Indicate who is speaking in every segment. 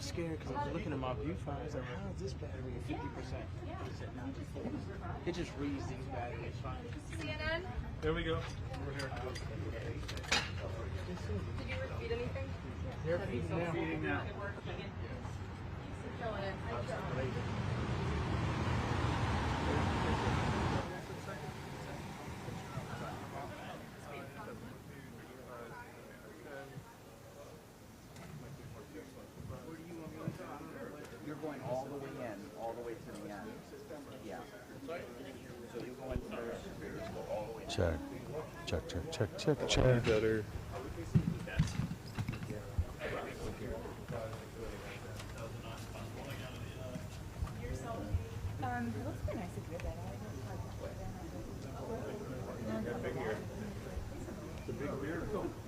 Speaker 1: scared because I was looking at my viewfinder. I was like, how is this battery at 50%? It just reads these batteries fine.
Speaker 2: CNN?
Speaker 3: There we go. We're here.
Speaker 2: Did you repeat anything?
Speaker 1: They're feeding now.
Speaker 2: Killing it.
Speaker 4: You're going all the way in, all the way to the end. Yeah. So you go in first, go all the way in.
Speaker 5: Check. Better.
Speaker 2: It looks pretty nice if you're that.
Speaker 3: The big beard.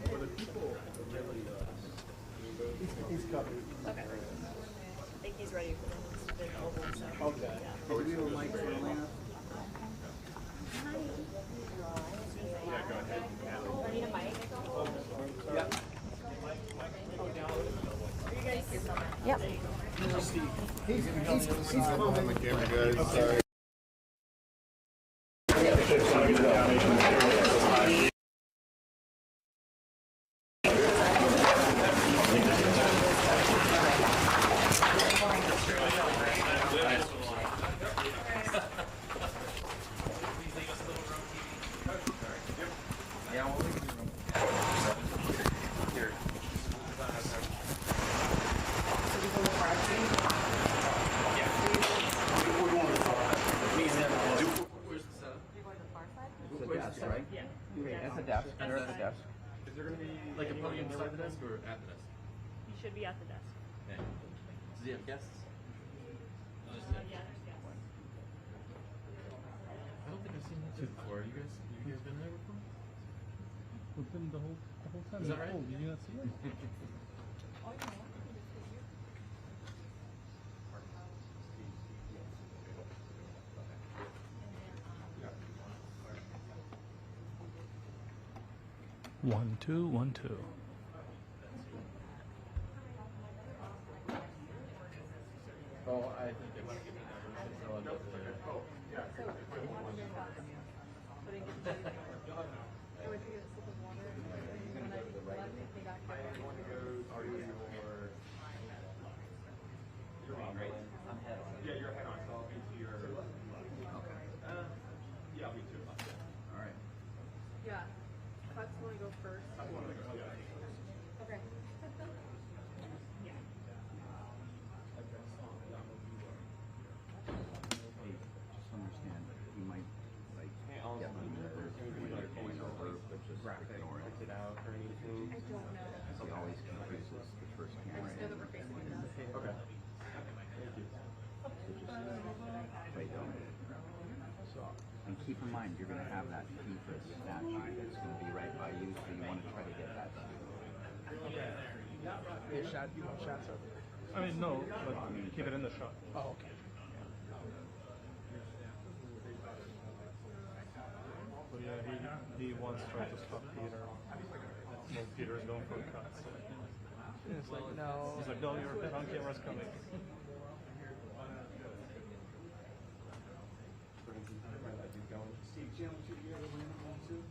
Speaker 3: For the people, really,
Speaker 1: He's covered.
Speaker 2: Okay. I think he's ready for the oval, so.
Speaker 1: Okay.
Speaker 2: Yeah.
Speaker 1: Do we have a mic for Elena?
Speaker 2: I need a mic.
Speaker 1: Yep.
Speaker 2: Are you guys?
Speaker 6: Yep.
Speaker 1: He's
Speaker 5: On the camera, guys. Sorry.
Speaker 4: Desk, right? Yeah. That's a desk. They're at the desk.
Speaker 3: is there going to be like a podium beside the desk or at the desk?
Speaker 2: You should be at the desk.
Speaker 3: Okay. Does he have guests?
Speaker 2: Yeah, there's guests.
Speaker 3: I don't think I've seen that too before. You guys been there before?
Speaker 7: We've been the whole time.
Speaker 3: Is that right?
Speaker 7: Oh, did you not see it?
Speaker 5: One, two, 1, 2.
Speaker 3: Oh, I think they want to give me that. So I'll go there.
Speaker 4: Yeah, your head on. So I'll be to your. Okay. Yeah, I'll be too. All right.
Speaker 2: Yeah. Cuts want to go first.
Speaker 4: I want to go. Yeah.
Speaker 2: Okay.
Speaker 4: Hey, just understand, you might like get them there when you're going over, but just ignore it.
Speaker 1: it out or anything.
Speaker 2: I don't know.
Speaker 4: He always confuses the first
Speaker 2: I
Speaker 4: camera.
Speaker 2: just know that we're facing the desk.
Speaker 1: Okay.
Speaker 4: They don't. So, and keep in mind, you're going to have that key for the statue that's going to be right by you, so you want to try to get that done.
Speaker 1: Yeah, shot. You want shots of?
Speaker 7: I mean, no, but keep it in the shot.
Speaker 1: Oh, okay.
Speaker 7: But yeah, he once tried to stop Peter. Well, Peter's going for a cut. So.
Speaker 1: It's like no.
Speaker 7: He's like, no, your head on camera's coming.
Speaker 1: See, Jim, you ever win one too?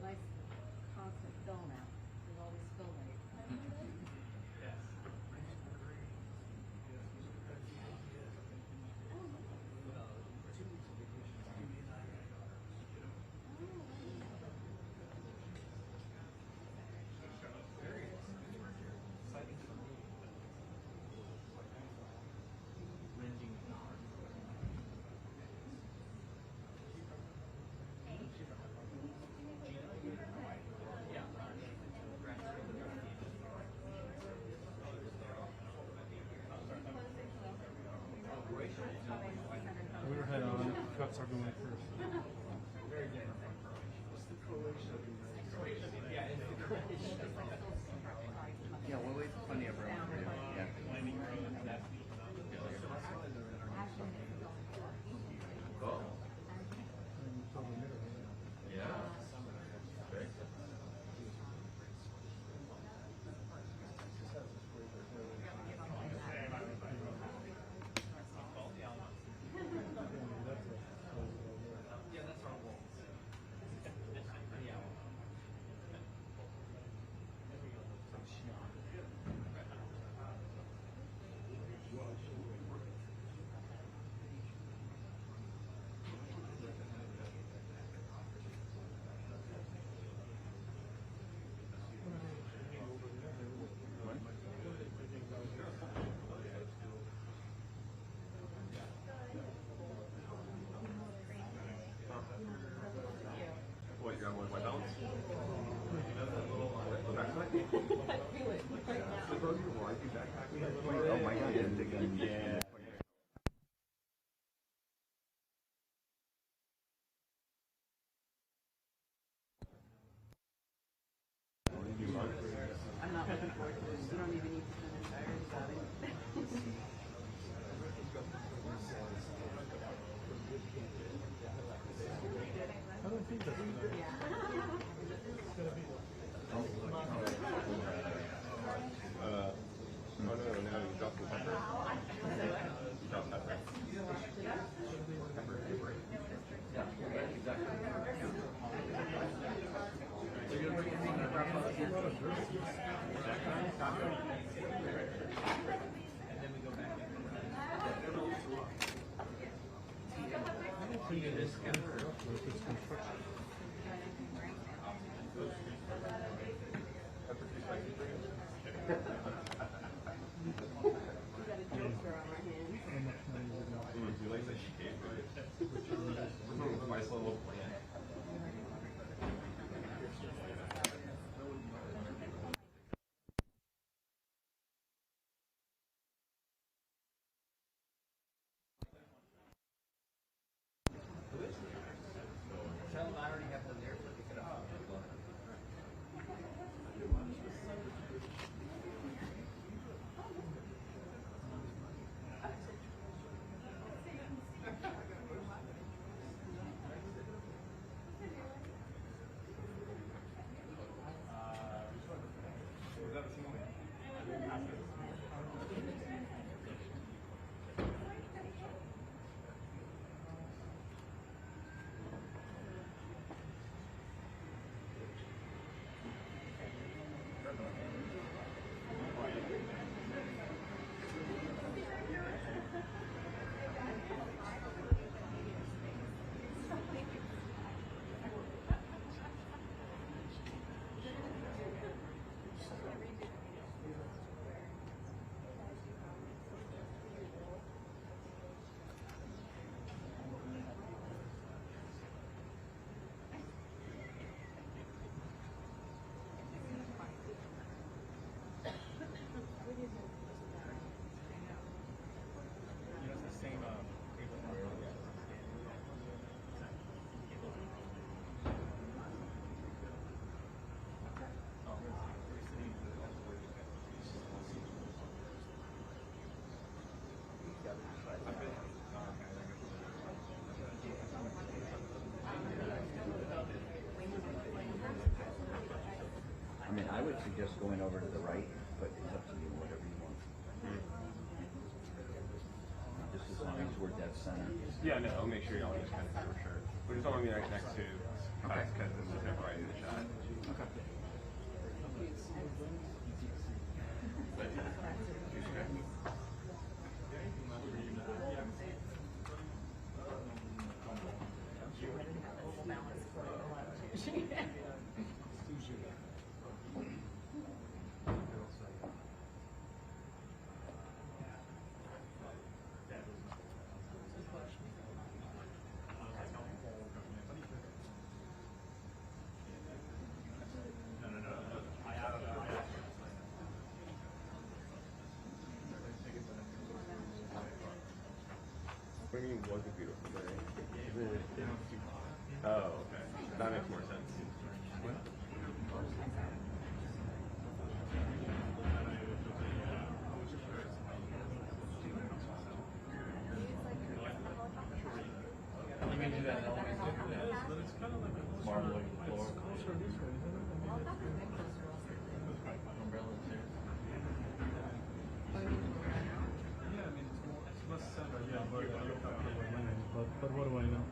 Speaker 6: Nice constant fill now. There's always filming.
Speaker 7: We're head on. Cuts are going first.
Speaker 4: Yeah, we'll leave plenty of room for you. Yeah.
Speaker 6: You don't even need to finish. I already got it.
Speaker 7: I don't think that's
Speaker 5: Oh no, now you dropped the pepper. You dropped pepper. You like that she gave it? Nice little plant.
Speaker 3: Tell them I already have them there for pick it up.
Speaker 4: I mean, I would suggest going over to the right, but it's up to you, whatever you want. Just as long as we're dead center.
Speaker 5: Yeah, no, I'll make sure y'all just kind of for sure. We just don't want to be right next to us because this is a variety of the shot.
Speaker 4: Okay.
Speaker 5: What do you mean was a beautiful day? Oh, okay. That makes more sense.
Speaker 3: You can do that in elements too.
Speaker 7: but it's kind of like a
Speaker 3: Marbling floor.
Speaker 7: It's closer this way, isn't it?
Speaker 3: Umbrellas here.
Speaker 7: Yeah, I mean it's less center. Yeah, but I look up to the lane. But what do I know?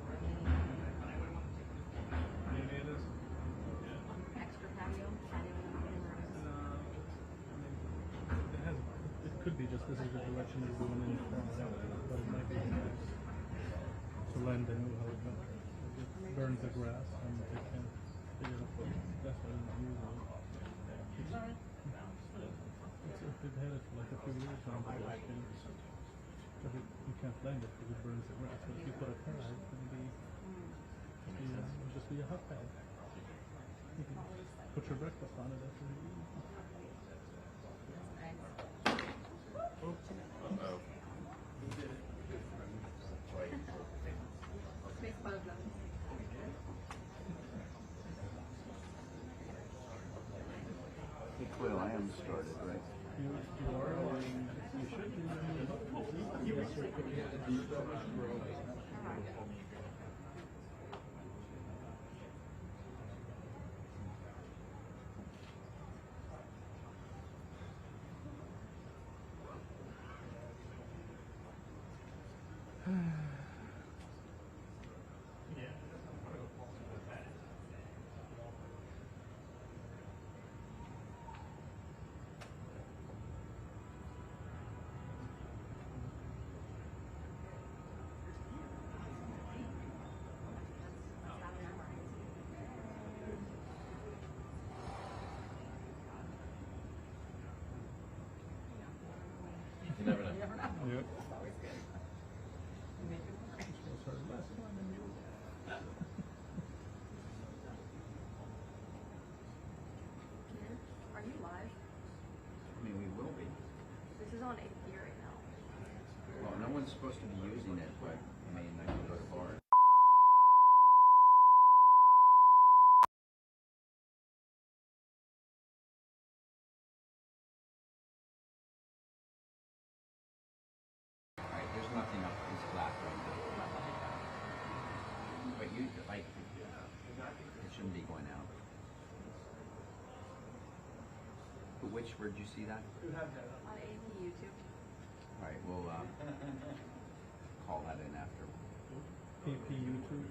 Speaker 7: Maybe it is.
Speaker 6: Extra patio, patio in the room.
Speaker 7: It has. It could be just this is the direction they're going in from, but it might be nice to lend a new helicopter. It burns the grass and they can't figure out. That's why they're not using it. They've had it for like a few years now, but you can't blend it because it burns the grass. But if you put a pad, it'll just be a hot pad. You can put your breakfast on it after you eat.
Speaker 5: Uh-oh.
Speaker 6: Makes fun of them.
Speaker 4: Hey, Quill, I am one started, right?
Speaker 7: You are, you should be. Yes, sir.
Speaker 3: You never know.
Speaker 7: Yep.
Speaker 2: Are you live?
Speaker 4: I mean, we will be.
Speaker 2: This is on 8th year right now.
Speaker 4: Well, no one's supposed to be using it, but I mean, I can go to bars. Right, there's nothing up. It's black right now. But you, like, it shouldn't be going out. But which, where'd you see that?
Speaker 2: On AP YouTube.
Speaker 4: All right, we'll call that in after.
Speaker 7: PP YouTube.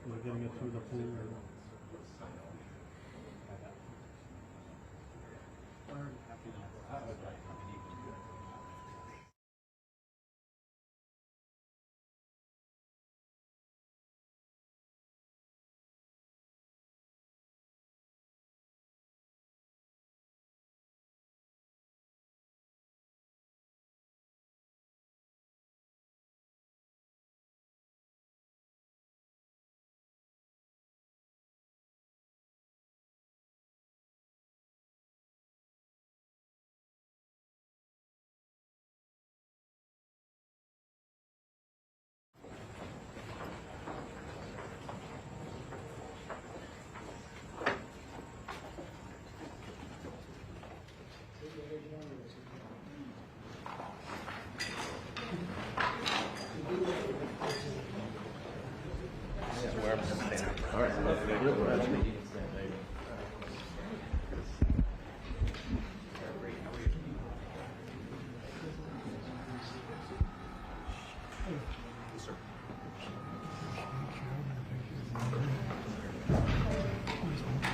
Speaker 7: We're getting it through the pool.
Speaker 3: All right.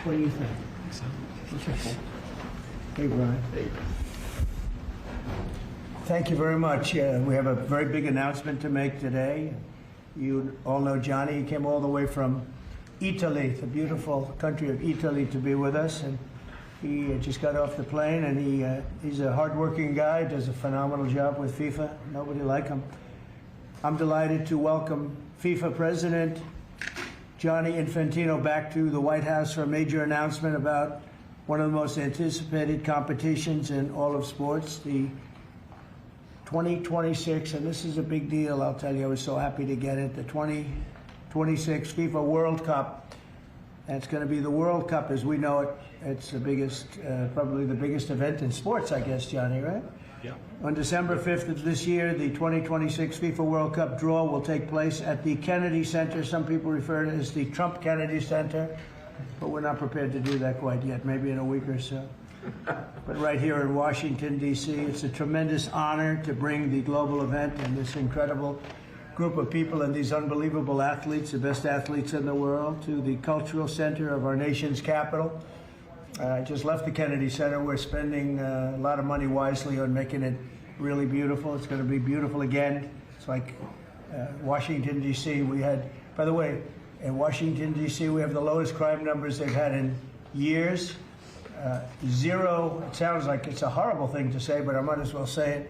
Speaker 1: What do you think? Hey, Brian. Thank you very much. We have a very big announcement to make today. You all know Johnny. He came all the way from Italy, the beautiful country of Italy, to be with us. And he just got off the plane, and he's a hardworking guy, does a phenomenal job with FIFA. Nobody like him. I'm delighted to welcome FIFA President Gianni Infantino back to the White House for a major announcement about one of the most anticipated competitions in all of sports, the 2026, and this is a big deal, I'll tell you, I was so happy to get it, the 2026 FIFA World Cup. And it's going to be the World Cup as we know it. It's the biggest, probably the biggest event in sports, I guess, Johnny, right?
Speaker 7: Yeah.
Speaker 1: On December 5th of this year, the 2026 FIFA World Cup draw will take place at the Kennedy Center. Some people refer to it as the Trump Kennedy Center, but we're not prepared to do that quite yet, maybe in a week or so. But right here in Washington, D.C., it's a tremendous honor to bring the global event and this incredible group of people and these unbelievable athletes, the best athletes in the world, to the cultural center of our nation's capital. I just left the Kennedy Center. We're spending a lot of money wisely on making it really beautiful. It's going to be beautiful again. It's like Washington, D.C. We had, by the way, in Washington, D.C., we have the lowest crime numbers they've had in years. Zero, it sounds like it's a horrible thing to say, but I might as well say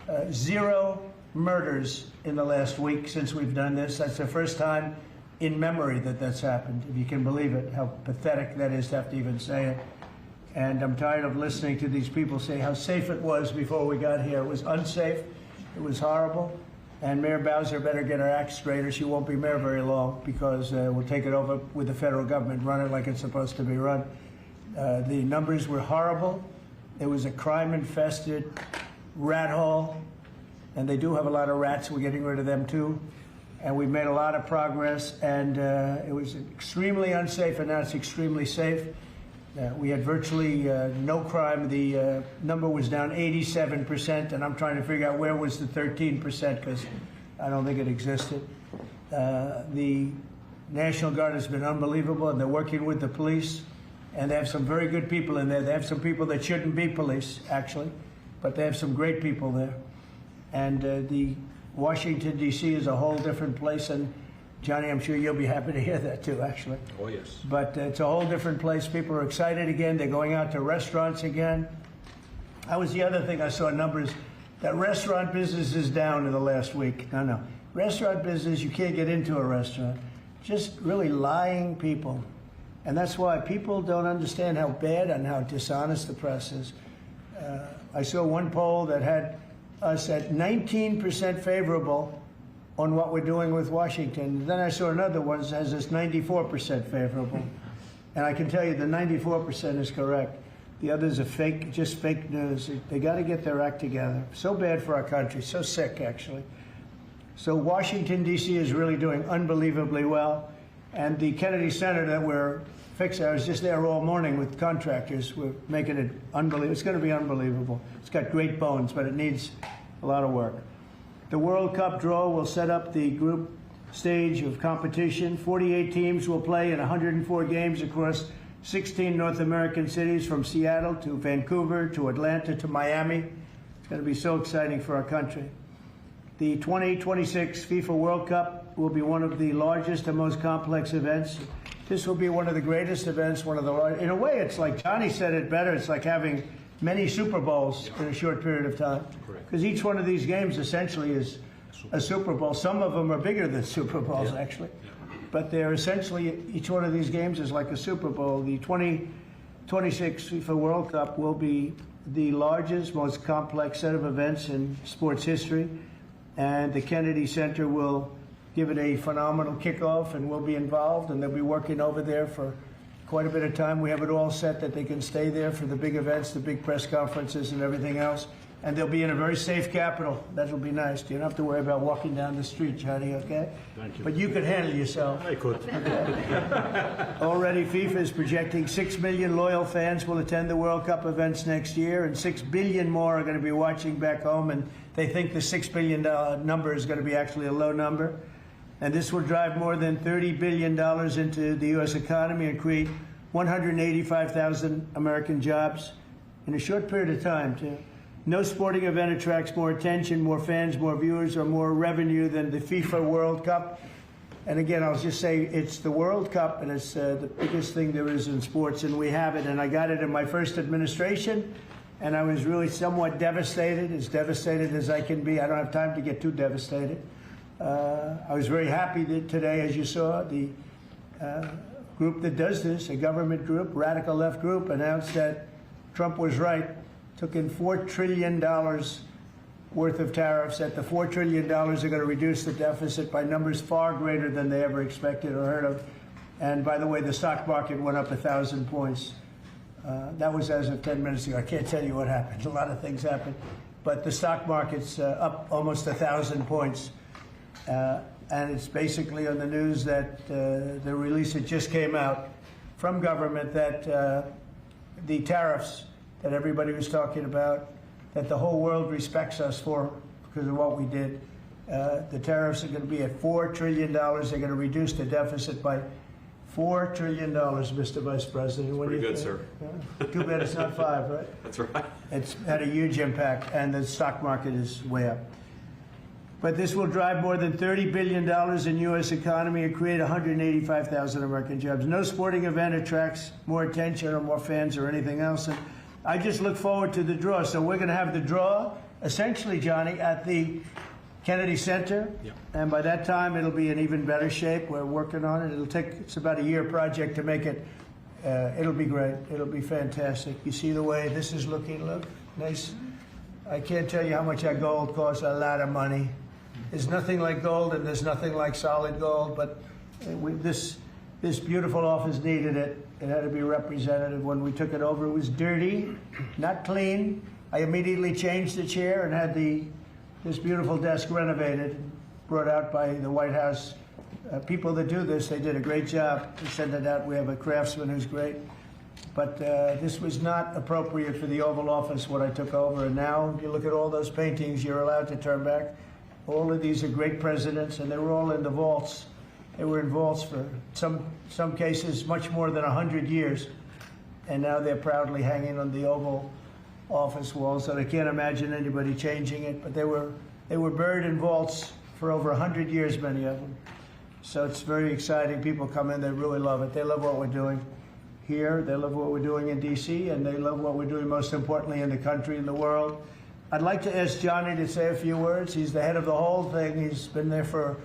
Speaker 1: it. Zero murders in the last week since we've done this. That's the first time in memory that that's happened, if you can believe it, how pathetic that is to have to even say it. And I'm tired of listening to these people say how safe it was before we got here. It was unsafe, it was horrible, and Mayor Bowser better get her act straight or she won't be mayor very long, because we'll take it over with the federal government, run it like it's supposed to be run. The numbers were horrible. It was a crime-infested rat hole, and they do have a lot of rats. We're getting rid of them too. And we've made a lot of progress, and it was extremely unsafe, and now it's extremely safe. We had virtually no crime. The number was down 87%, and I'm trying to figure out where was the 13%, because I don't think it existed. The National Guard has been unbelievable, and they're working with the police, and they have some very good people in there. They have some people that shouldn't be police, actually, but they have some great people there. And the Washington, D.C. is a whole different place, and Johnny, I'm sure you'll be happy to hear that too, actually.
Speaker 8: Oh, yes.
Speaker 1: But it's a whole different place. People are excited again. They're going out to restaurants again. That was the other thing I saw numbers, that restaurant business is down in the last week. No. Restaurant business, you can't get into a restaurant. Just really lying people. And that's why people don't understand how bad and how dishonest the press is. I saw one poll that had us at 19% favorable on what we're doing with Washington. Then I saw another one that has us 94% favorable. And I can tell you the 94% is correct. The others are fake, just fake news. They got to get their act together. So bad for our country, so sick actually. So Washington, D.C. is really doing unbelievably well. And the Kennedy Center that we're fixing, I was just there all morning with contractors. We're making it unbelievable. It's going to be unbelievable. It's got great bones, but it needs a lot of work. The World Cup draw will set up the group stage of competition. 48 teams will play in 104 games across 16 North American cities, from Seattle to Vancouver to Atlanta to Miami. It's going to be so exciting for our country. The 2026 FIFA World Cup will be one of the largest and most complex events. This will be one of the greatest events, one of the largest. In a way, it's like Johnny said it better. It's like having many Super Bowls in a short period of time. Because each one of these games essentially is a Super Bowl. Some of them are bigger than Super Bowls, actually. But they're essentially, each one of these games is like a Super Bowl. The 2026 FIFA World Cup will be the largest, most complex set of events in sports history. And the Kennedy Center will give it a phenomenal kickoff, and we'll be involved, and they'll be working over there for quite a bit of time. We have it all set that they can stay there for the big events, the big press conferences and everything else. And they'll be in a very safe capital. That'll be nice. You don't have to worry about walking down the street, Johnny, okay?
Speaker 8: Thank you.
Speaker 1: But you can handle yourself.
Speaker 8: I could.
Speaker 1: Already, FIFA is projecting 6 million loyal fans will attend the World Cup events next year, and 6 billion more are going to be watching back home, and they think the $6 billion number is going to be actually a low number. And this will drive more than $30 billion into the U.S. economy and create 185,000 American jobs in a short period of time, too. No sporting event attracts more attention, more fans, more viewers, or more revenue than the FIFA World Cup. And again, I'll just say it's the World Cup, and it's the biggest thing there is in sports, and we have it. And I got it in my first administration, and I was really somewhat devastated, as devastated as I can be. I don't have time to get too devastated. I was very happy that today, as you saw, the group that does this, a government group, radical left group, announced that Trump was right. Took in $4 trillion worth of tariffs. That the $4 trillion are going to reduce the deficit by numbers far greater than they ever expected or heard of. And by the way, the stock market went up 1,000 points. That was as of 10 minutes ago. I can't tell you what happened. A lot of things happened. But the stock market's up almost 1,000 points. And it's basically on the news that the release that just came out from government that the tariffs that everybody was talking about, that the whole world respects us for because of what we did. The tariffs are going to be at $4 trillion. They're going to reduce the deficit by $4 trillion, Mr. Vice President.
Speaker 8: Pretty good, sir.
Speaker 1: Too bad it's not 5, right?
Speaker 8: That's right.
Speaker 1: It's had a huge impact, and the stock market is way up. But this will drive more than $30 billion in U.S. economy and create 185,000 American jobs. No sporting event attracts more attention or more fans or anything else. And I just look forward to the draw. So we're going to have the draw, essentially, Johnny, at the Kennedy Center.
Speaker 8: Yeah.
Speaker 1: And by that time, it'll be in even better shape. We're working on it. It's about a year project to make it. It'll be great. It'll be fantastic. You see the way this is looking? Look, nice. I can't tell you how much that gold costs. A lot of money. There's nothing like gold, and there's nothing like solid gold. But this This beautiful office needed it. It had to be representative. When we took it over, it was dirty, not clean. I immediately changed the chair and had this beautiful desk renovated, brought out by the White House. People that do this, they did a great job to send it out. We have a craftsman who's great. But this was not appropriate for the Oval Office when I took over. And now, if you look at all those paintings you're allowed to turn back, all of these are great presidents, and they were all in the vaults. They were in vaults for some cases much more than 100 years. And now they're proudly hanging on the Oval Office walls, and I can't imagine anybody changing it. But they were buried in vaults for over 100 years, many of them. So it's very exciting. People come in, they really love it. They love what we're doing here. They love what we're doing in D.C., and they love what we're doing, most importantly, in the country and the world. I'd like to ask Johnny to say a few words. He's the head of the whole thing. He's been there for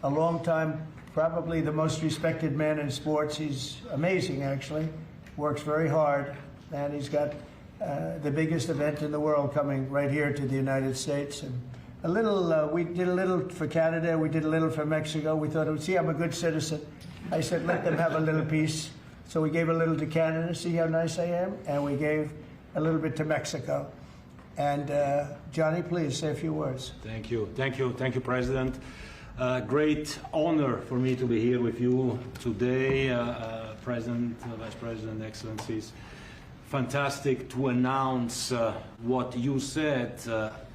Speaker 1: a long time, probably the most respected man in sports. He's amazing, actually. Works very hard, and he's got the biggest event in the world coming right here to the United States. And a little, we did a little for Canada, we did a little for Mexico. We thought, see, I'm a good citizen. I said, let them have a little piece. So we gave a little to Canada, see how nice I am? And we gave a little bit to Mexico. And Johnny, please say a few words.
Speaker 8: Thank you, President. Great honor for me to be here with you today, President, Vice President, Excellencies. Fantastic to announce what you said,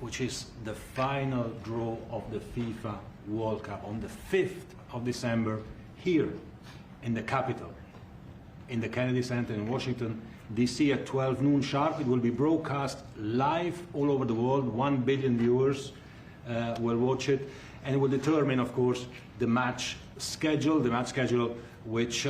Speaker 8: which is the final draw of the FIFA World Cup on the 5th of December here in the capital, in the Kennedy Center in Washington, D.C. at 12 noon sharp. It will be broadcast live all over the world. 1 billion viewers will watch it, and it will determine, of course, the match schedule, which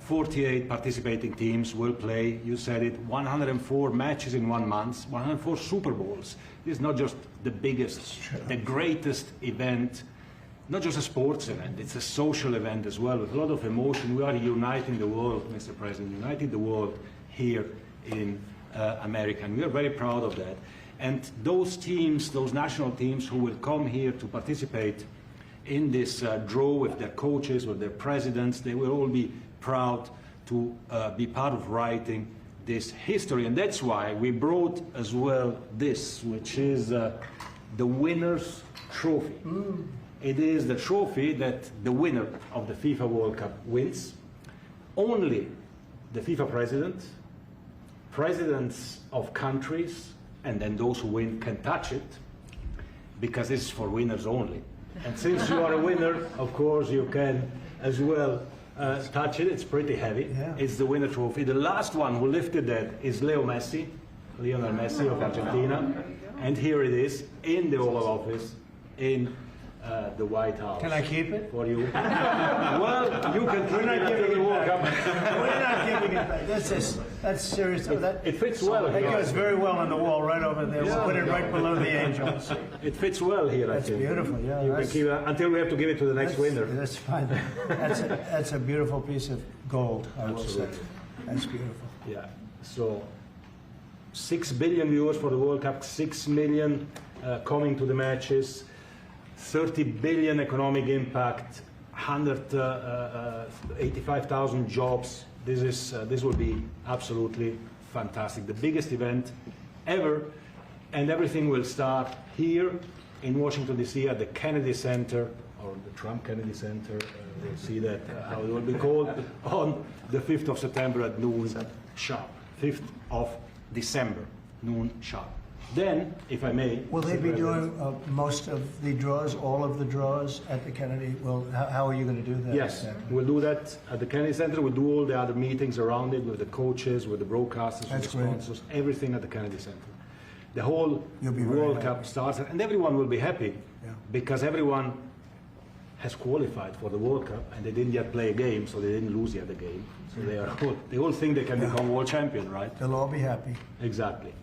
Speaker 8: 48 participating teams will play. You said it, 104 matches in 1 month, 104 Super Bowls. This is not just the biggest, the greatest event, not just a sports event, it's a social event as well, with a lot of emotion. We are uniting the world, Mr. President, uniting the world here in America, and we are very proud of that. And those teams, those national teams who will come here to participate in this draw with their coaches, with their presidents, they will all be proud to be part of writing this history. And that's why we brought as well this, which is the winner's trophy. It is the trophy that the winner of the FIFA World Cup wins. Only the FIFA president, presidents of countries, and then those who win can touch it, because this is for winners only. And since you are a winner, of course, you can as well touch it. It's pretty heavy. Yeah. It's the winner trophy. The last one who lifted that is Lionel Messi of Argentina. And here it is in the Oval Office in the White House.
Speaker 1: Can I keep it?
Speaker 8: For you. Well, you can keep it until the World Cup.
Speaker 1: We're not giving it back. That's serious.
Speaker 8: It fits well.
Speaker 1: It goes very well on the wall right over there. We'll put it right below the angels.
Speaker 8: It fits well here, I think.
Speaker 1: That's beautiful, yeah.
Speaker 8: You can keep it until we have to give it to the next winner.
Speaker 1: That's fine. That's a beautiful piece of gold, I will say. That's beautiful.
Speaker 8: Yeah. So 6 billion viewers for the World Cup, 6 million coming to the matches, 30 billion economic impact, 185,000 jobs. This will be absolutely fantastic. The biggest event ever, and everything will start here in Washington, D.C. at the Kennedy Center, or the Trump Kennedy Center. We'll see that, how it will be called, on the 5th of September at noon sharp. 5th of December, noon sharp. Then, if I may...
Speaker 1: Will they be doing most of the draws, all of the draws at the Kennedy? Well, how are you going to do that?
Speaker 8: Yes, exactly? We'll do that at the Kennedy Center. We'll do all the other meetings around it with the coaches, with the broadcasters, with the sponsors, everything at the Kennedy Center. The whole World Cup starts, and everyone will be happy because everyone has qualified for the World Cup, and they didn't yet play a game, so they didn't lose yet the game. So they all think they can become world champion, right?
Speaker 1: They'll all be happy.
Speaker 8: Exactly.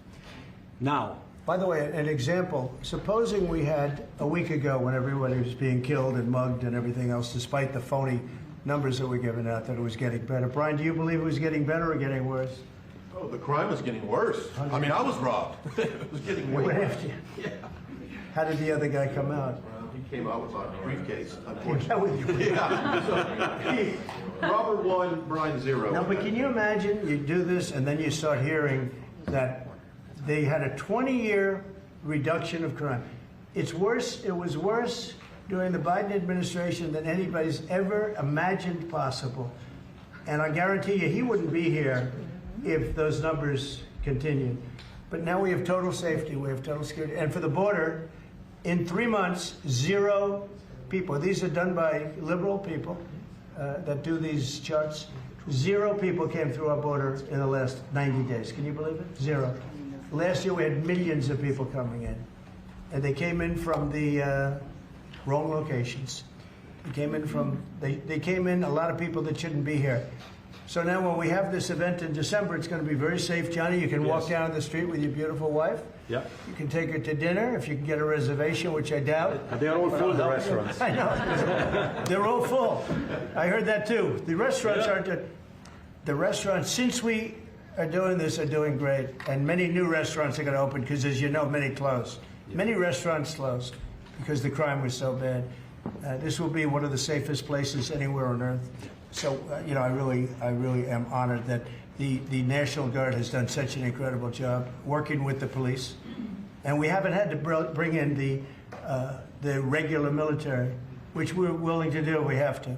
Speaker 8: Now,
Speaker 1: by the way, an example, supposing we had a week ago when everybody was being killed and mugged and everything else, despite the phony numbers that were given out, that it was getting better. Brian, do you believe it was getting better or getting worse?
Speaker 5: Oh, the crime was getting worse. I mean, I was robbed. It was getting way worse.
Speaker 1: Yeah. How did the other guy come out?
Speaker 5: He came out with a briefcase, unfortunately. Yeah. So, Robert won, Brian 0.
Speaker 1: No, but can you imagine you do this and then you start hearing that they had a 20-year reduction of crime. It's worse. It was worse during the Biden administration than anybody's ever imagined possible. And I guarantee you he wouldn't be here if those numbers continued. But now we have total safety, we have total security. And for the border, in 3 months, 0 people. These are done by liberal people that do these charts. 0 people came through our border in the last 90 days. Can you believe it? 0. Last year we had millions of people coming in. And they came in from the wrong locations. They came in from, they came in, a lot of people that shouldn't be here. So now when we have this event in December, it's going to be very safe. Johnny, you can walk down the street with your beautiful wife.
Speaker 8: Yeah.
Speaker 1: You can take her to dinner if you can get a reservation, which I doubt.
Speaker 8: They're all full, the restaurants.
Speaker 1: I know. They're all full. I heard that too. The restaurants aren't, the restaurants, since we are doing this, are doing great. And many new restaurants are going to open because, as you know, many closed. Many restaurants closed because the crime was so bad. This will be one of the safest places anywhere on earth. So, you know, I really am honored that the National Guard has done such an incredible job working with the police. And we haven't had to bring in the regular military, which we're willing to do. We have to.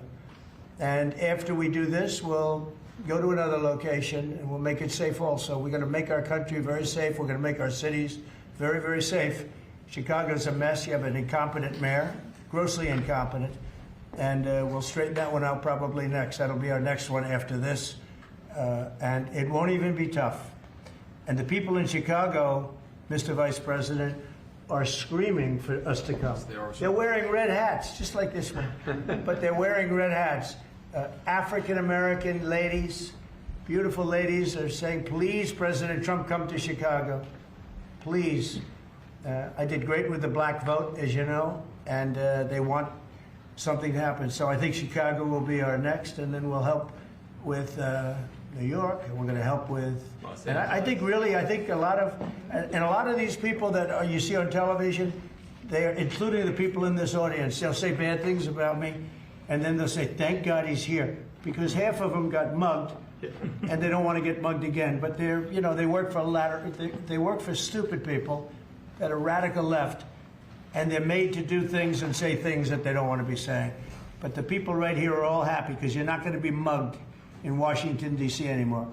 Speaker 1: And after we do this, we'll go to another location and we'll make it safe also. We're going to make our country very safe. We're going to make our cities very, very safe. Chicago's a mess. You have an incompetent mayor, grossly incompetent. And we'll straighten that one out probably next. That'll be our next one after this. And it won't even be tough. And the people in Chicago, Mr. Vice President, are screaming for us to come. They're wearing red hats, just like this one. But they're wearing red hats. African-American ladies, beautiful ladies, are saying, please, President Trump, come to Chicago. Please. I did great with the black vote, as you know, and they want something to happen. So I think Chicago will be our next, and then we'll help with New York, and we're going to help with. And I think really, I think a lot of these people that you see on television, they are, including the people in this audience, they'll say bad things about me, and then they'll say, "Thank God he's here," because half of them got mugged, and they don't want to get mugged again. But they're, you know, they work for stupid people that are radical left. And they're made to do things and say things that they don't want to be saying. But the people right here are all happy because you're not going to be mugged in Washington, D.C. anymore.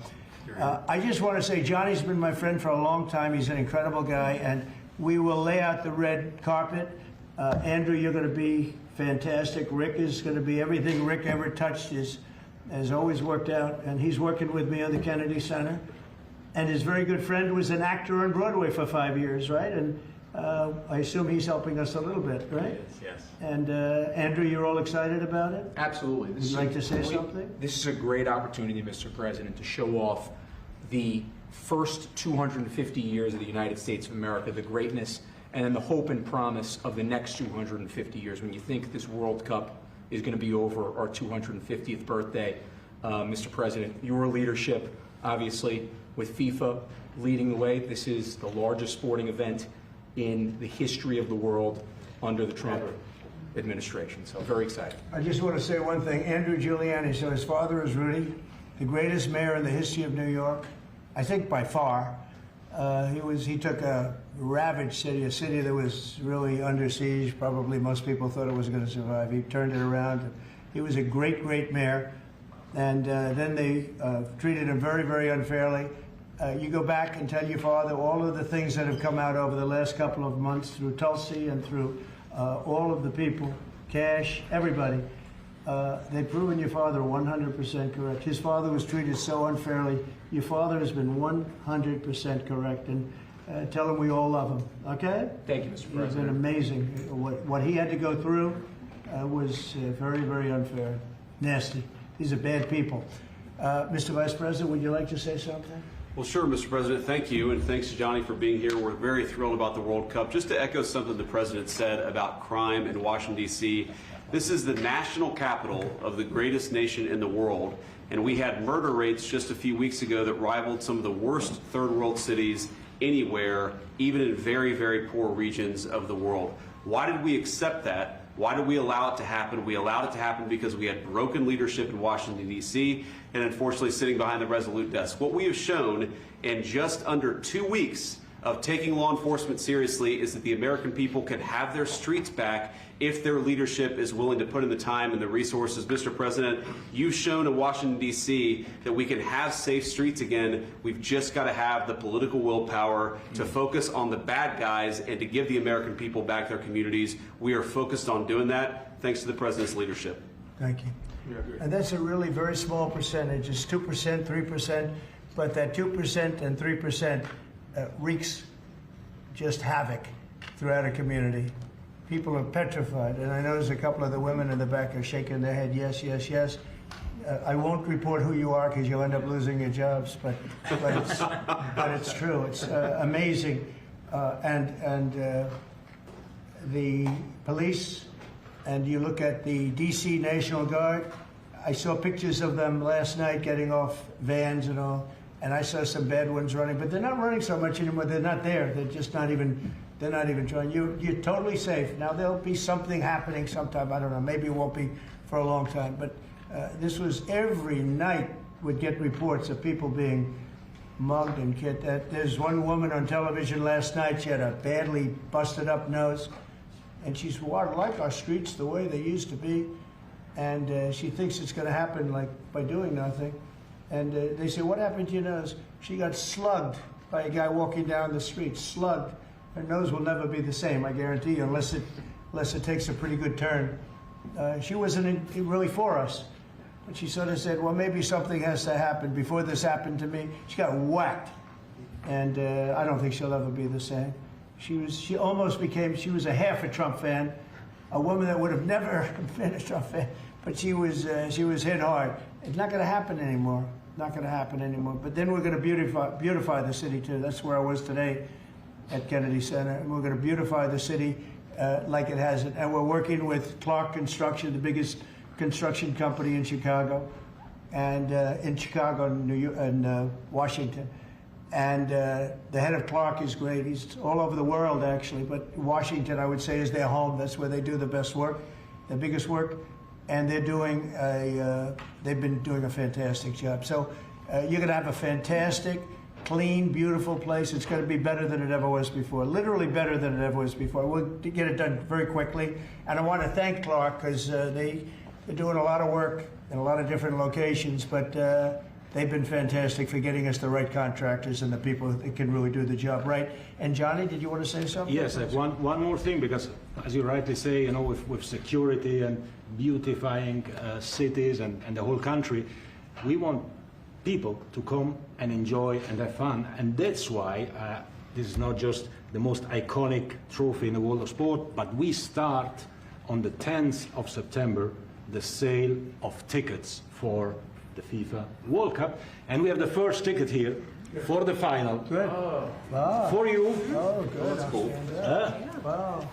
Speaker 1: I just want to say Johnny's been my friend for a long time. He's an incredible guy, and we will lay out the red carpet. Andrew, you're going to be fantastic. Rick is going to be everything Rick ever touched has always worked out, and he's working with me on the Kennedy Center. And his very good friend was an actor on Broadway for 5 years, right? And I assume he's helping us a little bit, right?
Speaker 3: Yes.
Speaker 1: And Andrew, you're all excited about it?
Speaker 9: Absolutely.
Speaker 1: Would you like to say something?
Speaker 9: This is a great opportunity, Mr. President, to show off the first 250 years of the United States of America, the greatness, and then the hope and promise of the next 250 years. When you think this World Cup is going to be over our 250th birthday, Mr. President, your leadership, obviously, with FIFA leading the way, this is the largest sporting event in the history of the world under the Trump administration. So very excited.
Speaker 1: I just want to say one thing. Andrew Giuliani, so his father is Rudy, the greatest mayor in the history of New York, I think by far. He took a ravaged city, a city that was really under siege. Probably most people thought it was going to survive. He turned it around. He was a great, great mayor. And then they treated him very, very unfairly. You go back and tell your father all of the things that have come out over the last couple of months through Tulsi and through all of the people, Cash, everybody. They've proven your father 100% correct. His father was treated so unfairly. Your father has been 100% correct. And tell him we all love him, okay?
Speaker 9: Thank you, Mr. President.
Speaker 1: It's been amazing. What he had to go through was very, very unfair. Nasty. These are bad people. Mr. Vice President, would you like to say something?
Speaker 10: Well, sure, Mr. President. Thank you, and thanks to Johnny for being here. We're very thrilled about the World Cup. Just to echo something the President said about crime in Washington, D.C., this is the national capital of the greatest nation in the world, and we had murder rates just a few weeks ago that rivaled some of the worst third world cities anywhere, even in very, very poor regions of the world. Why did we accept that? Why did we allow it to happen? We allowed it to happen because we had broken leadership in Washington, D.C., and unfortunately sitting behind the Resolute desk. What we have shown in just under 2 weeks of taking law enforcement seriously is that the American people can have their streets back if their leadership is willing to put in the time and the resources. Mr. President, you've shown in Washington, D.C. that we can have safe streets again. We've just got to have the political willpower to focus on the bad guys and to give the American people back their communities. We are focused on doing that thanks to the President's leadership.
Speaker 1: Thank you. And that's a really very small percentage. It's 2%, 3%, but that 2% and 3% wreaks just havoc throughout a community. People are petrified, and I notice a couple of the women in the back are shaking their head, yes, yes, yes. I won't report who you are because you'll end up losing your jobs, but it's true. It's amazing. And the police, and you look at the D.C. National Guard, I saw pictures of them last night getting off vans and all, and I saw some bad ones running, but they're not running so much anymore. They're not there. They're just not even, they're not even trying. You're totally safe. Now, there'll be something happening sometime. I don't know. Maybe it won't be for a long time, but this was every night would get reports of people being mugged and killed. There's one woman on television last night. She had a badly busted up nose, and she's, well, I like our streets the way they used to be, and she thinks it's going to happen like by doing nothing. And they say, what happened to your nose? She got slugged by a guy walking down the street, slugged. Her nose will never be the same, I guarantee you, unless it takes a pretty good turn. She wasn't really for us. But she sort of said, well, maybe something has to happen. Before this happened to me, she got whacked. And I don't think she'll ever be the same. She almost became, she was a half a Trump fan, a woman that would have never been a Trump fan, but she was hit hard. It's not going to happen anymore. Not going to happen anymore. But then we're going to beautify the city too. That's where I was today at Kennedy Center. And we're going to beautify the city like it has it. And we're working with Clark Construction, the biggest construction company in Chicago, and in Chicago and Washington. And the head of Clark is great. He's all over the world, actually. But Washington, I would say, is their home. That's where they do the best work, the biggest work. And they're doing they've been doing a fantastic job. So you're going to have a fantastic, clean, beautiful place. It's going to be better than it ever was before, literally better than it ever was before. We'll get it done very quickly. And I want to thank Clark because they're doing a lot of work in a lot of different locations, but they've been fantastic for getting us the right contractors and the people that can really do the job right. And Johnny, did you want to say something?
Speaker 8: Yes, I have one more thing, because as you rightly say, you know, with security and beautifying cities and the whole country, we want people to come and enjoy and have fun. And that's why this is not just the most iconic trophy in the world of sport, but we start on the 10th of September the sale of tickets for the FIFA World Cup, and we have the first ticket here for the final.
Speaker 1: Good. Wow.
Speaker 8: For you.
Speaker 1: Oh, good.
Speaker 10: That's cool.
Speaker 1: Wow.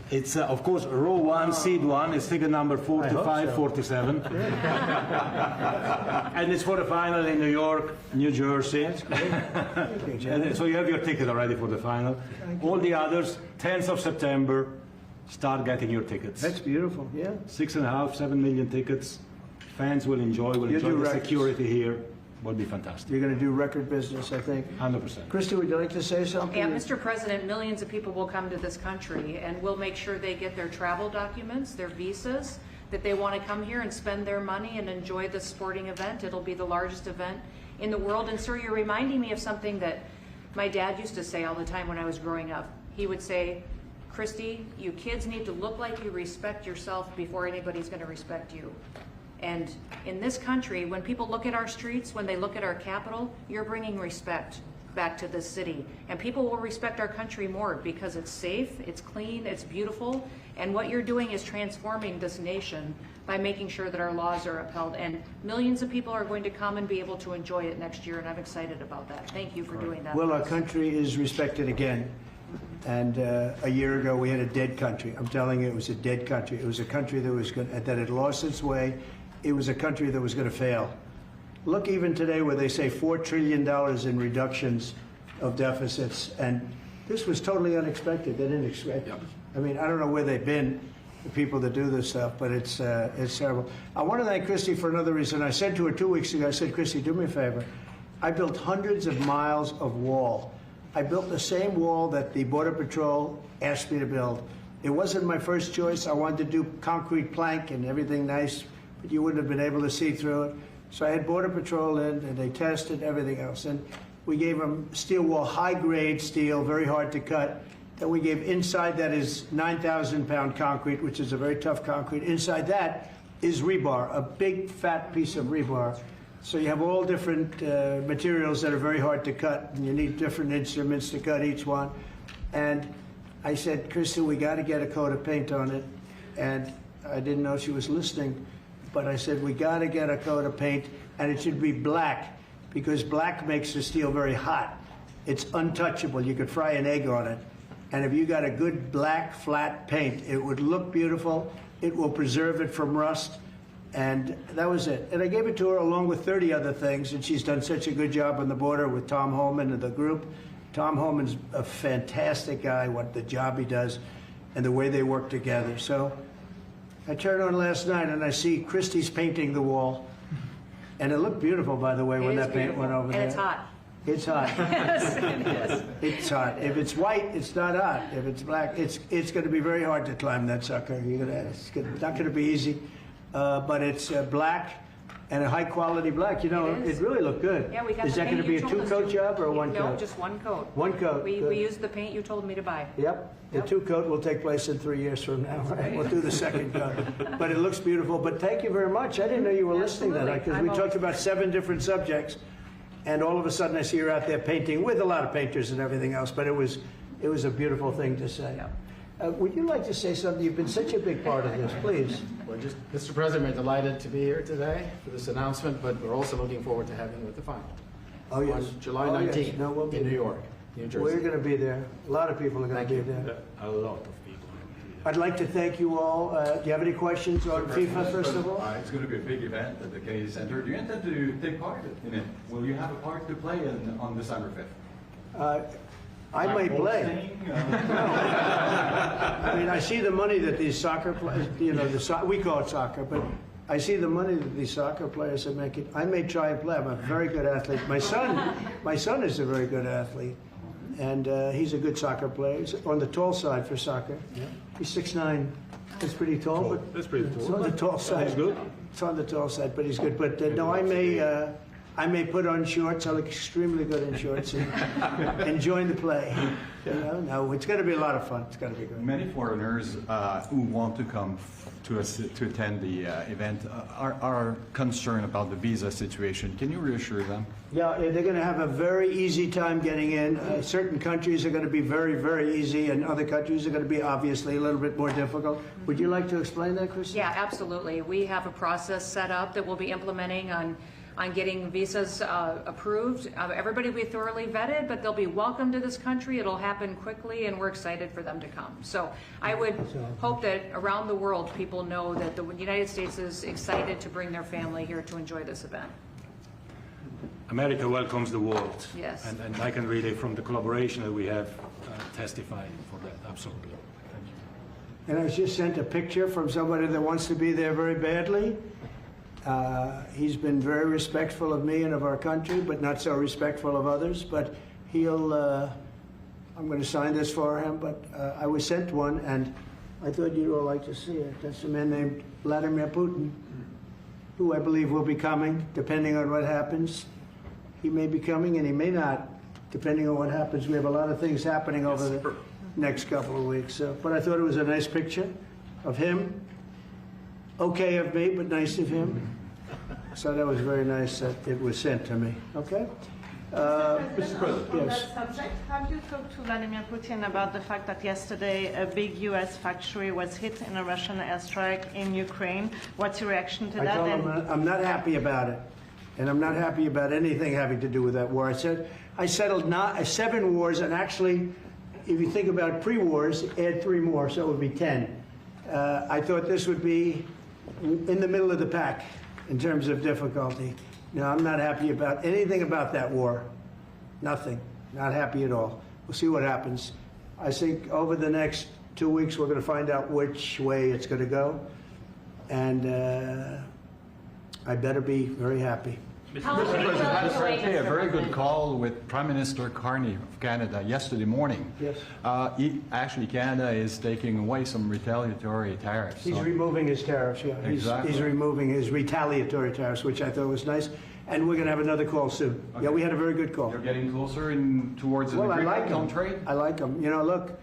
Speaker 8: It's of course row 1, seat 1. It's ticket number 45,
Speaker 1: so.
Speaker 8: 47. And it's for the final in New York, New Jersey. And so you have your ticket already for the final. All the others, 10th of September, start getting your tickets.
Speaker 1: That's beautiful. Yeah.
Speaker 8: 6.5, 7 million tickets. Fans will enjoy the security here. Will be fantastic.
Speaker 1: You're going to do record business, I think.
Speaker 8: 100%.
Speaker 1: Christy, would you like to say something?
Speaker 6: Yeah, Mr. President, millions of people will come to this country, and we'll make sure they get their travel documents, their visas, that they want to come here and spend their money and enjoy the sporting event. It'll be the largest event in the world. And sir, you're reminding me of something that my dad used to say all the time when I was growing up. He would say, Christy, you kids need to look like you respect yourself before anybody's going to respect you. And in this country, when people look at our streets, when they look at our capital, you're bringing respect back to this city. And people will respect our country more because it's safe, it's clean, it's beautiful. And what you're doing is transforming this nation by making sure that our laws are upheld. And millions of people are going to come and be able to enjoy it next year, and I'm excited about that. Thank you for doing that.
Speaker 1: Well, our country is respected again. And a year ago, we had a dead country. I'm telling you, it was a dead country. It was a country that had lost its way. It was a country that was going to fail. Look, even today, where they say $4 trillion in reductions of deficits, and this was totally unexpected. They didn't expect it. I mean, I don't know where they've been, the people that do this stuff, but it's terrible. I want to thank Christy for another reason. I said to her 2 weeks ago, I said, Christy, do me a favor. I built hundreds of miles of wall. I built the same wall that the Border Patrol asked me to build. It wasn't my first choice. I wanted to do concrete plank and everything nice, but you wouldn't have been able to see through it. So I had Border Patrol in, and they tested everything else. And we gave them steel wall, high-grade steel, very hard to cut. Then we gave inside that is 9,000-pound concrete, which is a very tough concrete. Inside that is rebar, a big, fat piece of rebar. So you have all different materials that are very hard to cut, and you need different instruments to cut each one. And I said, Kristen, we got to get a coat of paint on it. And I didn't know she was listening, but I said, we got to get a coat of paint, and it should be black, because black makes the steel very hot. It's untouchable. You could fry an egg on it. And if you got a good black, flat paint, it would look beautiful. It will preserve it from rust. And that was it. And I gave it to her along with 30 other things, and she's done such a good job on the border with Tom Holman and the group. Tom Holman's a fantastic guy, what the job he does and the way they work together. So I turned on last night and I see Christie's painting the wall. And it looked beautiful, by the way, when that paint went over there.
Speaker 6: And it's hot.
Speaker 1: It's hot.
Speaker 6: Yes, it is.
Speaker 1: It's hot. If it's white, it's not hot. If it's black, it's going to be very hard to climb that sucker. It's not going to be easy. But it's black and a high quality black. You know, it really looked good.
Speaker 6: Yeah, we got
Speaker 1: Is
Speaker 6: the
Speaker 1: that going
Speaker 6: paint
Speaker 1: to be
Speaker 6: you
Speaker 1: a
Speaker 6: told us
Speaker 1: two-coat
Speaker 6: to.
Speaker 1: job or a one-coat?
Speaker 6: No, just one coat.
Speaker 1: One coat.
Speaker 6: We
Speaker 1: good.
Speaker 6: used the paint you told me to buy.
Speaker 1: Yep. The two-coat will take place in 3 years from now. Right? We'll do the second coat. But it looks beautiful. But thank you very much. I didn't know you were listening to that, because we talked about 7 different subjects, and all of a sudden I see her out there painting with a lot of painters and everything else. But it was a beautiful thing to say.
Speaker 6: Yep.
Speaker 1: Would you like to say something? You've been such a big part of this. Please.
Speaker 3: Well, just, Mr. President, we're delighted to be here today for this announcement, but we're also looking forward to having you at the final.
Speaker 1: Oh, yes.
Speaker 3: On July
Speaker 1: Oh, yes.
Speaker 3: 19th
Speaker 1: No, we'll be
Speaker 3: in New
Speaker 1: there.
Speaker 3: York, New Jersey.
Speaker 1: We're going to be there. A lot of people are going to be there.
Speaker 8: A lot of people.
Speaker 1: I'd like to thank you all. Do you have any questions on FIFA, first of all?
Speaker 11: It's going to be a big event at the Kennedy Center. Do you intend to take part in it? Will you have a part to play on December 5th?
Speaker 1: I may play. I mean, I see the money that these soccer players, you know, we call it soccer, but I see the money that these soccer players are making. I may try and play. I'm a very good athlete. My son is a very good athlete, and he's a good soccer player. He's on the tall side for soccer. Yeah. He's 6'9". That's pretty tall, but
Speaker 8: That's pretty
Speaker 1: it's
Speaker 8: cool.
Speaker 1: on the tall side.
Speaker 8: He's good.
Speaker 1: It's on the tall side, but he's good. But no, I may put on shorts. I look extremely good in shorts and join the play. You know, no, it's going to be a lot of fun. It's going to be good.
Speaker 11: Many foreigners who want to come to attend the event are concerned about the visa situation. Can you reassure them?
Speaker 1: Yeah, they're going to have a very easy time getting in. Certain countries are going to be very, very easy, and other countries are going to be obviously a little bit more difficult. Would you like to explain that, Chris?
Speaker 6: Yeah, absolutely. We have a process set up that we'll be implementing on getting visas approved. Everybody will be thoroughly vetted, but they'll be welcome to this country. It'll happen quickly, and we're excited for them to come. So I would hope that around the world people know that the United States is excited to bring their family here to enjoy this event.
Speaker 8: America welcomes the world.
Speaker 6: Yes.
Speaker 8: And I can really, from the collaboration that we have, testify for that. Absolutely. Thank you.
Speaker 1: And I was just sent a picture from somebody that wants to be there very badly. He's been very respectful of me and of our country, but not so respectful of others. But I'm going to sign this for him, but I was sent one, and I thought you'd all like to see it. That's a man named Vladimir Putin, who I believe will be coming, depending on what happens. He may be coming, and he may not, depending on what happens. We have a lot of things happening over the next couple of weeks. But I thought it was a nice picture of him. Okay of me, but nice of him. So that was very nice that it was sent to me. Okay?
Speaker 12: Mr. President, on
Speaker 1: yes.
Speaker 12: that subject, have you talked to Vladimir Putin about the fact that yesterday a big U.S. factory was hit in a Russian airstrike in Ukraine? What's your reaction to
Speaker 1: I
Speaker 12: that?
Speaker 1: told him I'm not happy about it. And I'm not happy about anything having to do with that war. I settled 7 wars, and actually, if you think about pre-wars, add 3 more, so it would be 10. I thought this would be in the middle of the pack in terms of difficulty. No, I'm not happy about anything about that war. Nothing. Not happy at all. We'll see what happens. I think over the next 2 weeks, we're going to find out which way it's going to go. And I better be very happy.
Speaker 11: Mr. President, a very good call with Prime Minister Carney of Canada yesterday morning.
Speaker 1: Yes.
Speaker 11: Actually, Canada is taking away some retaliatory tariffs.
Speaker 1: He's
Speaker 11: so-
Speaker 1: removing his tariffs, yeah.
Speaker 11: Exactly.
Speaker 1: He's removing his retaliatory tariffs, which I thought was nice. And we're going to have another call soon.
Speaker 11: Okay.
Speaker 1: Yeah, we had a very good call.
Speaker 11: You're getting closer towards an
Speaker 1: Well, I like
Speaker 11: agreement on
Speaker 1: them.
Speaker 11: trade?
Speaker 1: I like them. You know, look,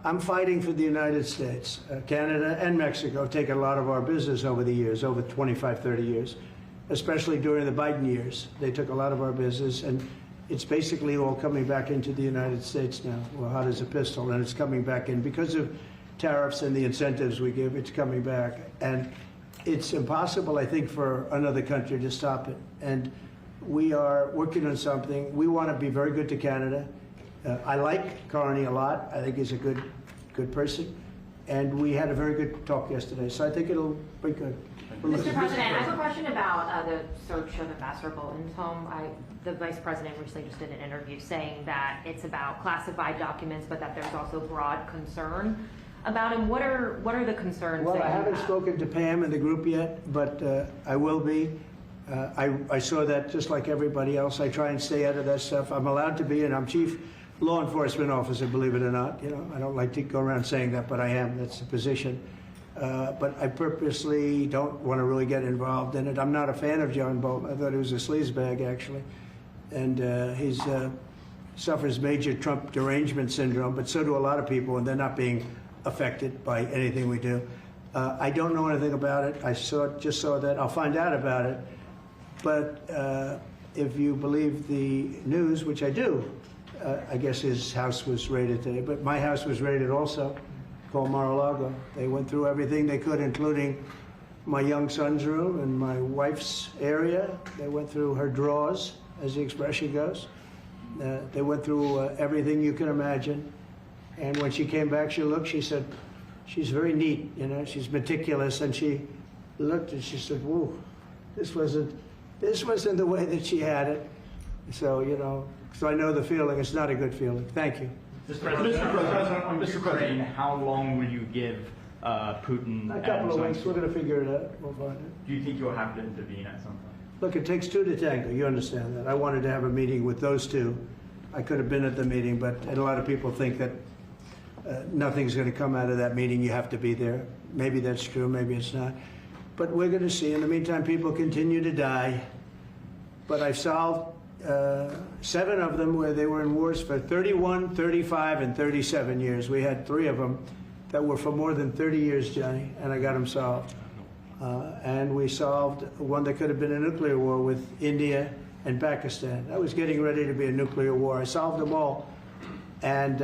Speaker 1: I'm fighting for the United States. Canada and Mexico have taken a lot of our business over the years, over 25, 30 years, especially during the Biden years. They took a lot of our business, and it's basically all coming back into the United States now. Well, hot as a pistol, and it's coming back in. Because of tariffs and the incentives we give, it's coming back. And it's impossible, I think, for another country to stop it. And we are working on something. We want to be very good to Canada. I like Carney a lot. I think he's a good person. And we had a very good talk yesterday. So I think it'll be good.
Speaker 13: Mr. President, I have a question about the search of Ambassador Bolton's home. The Vice President recently just did an interview saying that it's about classified documents, but that there's also broad concern about him. What are the concerns?
Speaker 1: Well,
Speaker 13: that
Speaker 1: I
Speaker 13: you
Speaker 1: haven't
Speaker 13: have?
Speaker 1: spoken to Pam and the group yet, but I will be. I saw that just like everybody else. I try and stay out of that stuff. I'm allowed to be, and I'm chief law enforcement officer, believe it or not. You know, I don't like to go around saying that, but I am. That's the position. But I purposely don't want to really get involved in it. I'm not a fan of John Bolton. I thought he was a sleazebag, actually. And he suffers major Trump derangement syndrome, but so do a lot of people, and they're not being affected by anything we do. I don't know anything about it. I just saw that. I'll find out about it. But if you believe the news, which I do, I guess his house was raided today. But my house was raided also, called Mar-a-Lago. They went through everything they could, including my young son's room and my wife's area. They went through her drawers, as the expression goes. They went through everything you can imagine. And when she came back, she said, she's very neat, you know, she's meticulous. And she looked and she said, whoa, this wasn't the way that she had it. So, you know, so I know the feeling. It's not a good feeling. Thank you.
Speaker 14: Mr. President, on Ukraine, how long will you give Putin?
Speaker 1: A couple of weeks. We're going to figure it out. We'll find it.
Speaker 14: Do you think you'll have to intervene at some point?
Speaker 1: Look, it takes two to tango. You understand that. I wanted to have a meeting with those two. I could have been at the meeting, but and a lot of people think that nothing's going to come out of that meeting. You have to be there. Maybe that's true. Maybe it's not. But we're going to see. In the meantime, people continue to die. But I've solved 7 of them where they were in wars for 31, 35, and 37 years. We had 3 of them that were for more than 30 years, Johnny, and I got them solved. And we solved one that could have been a nuclear war with India and Pakistan. That was getting ready to be a nuclear war. I solved them all. And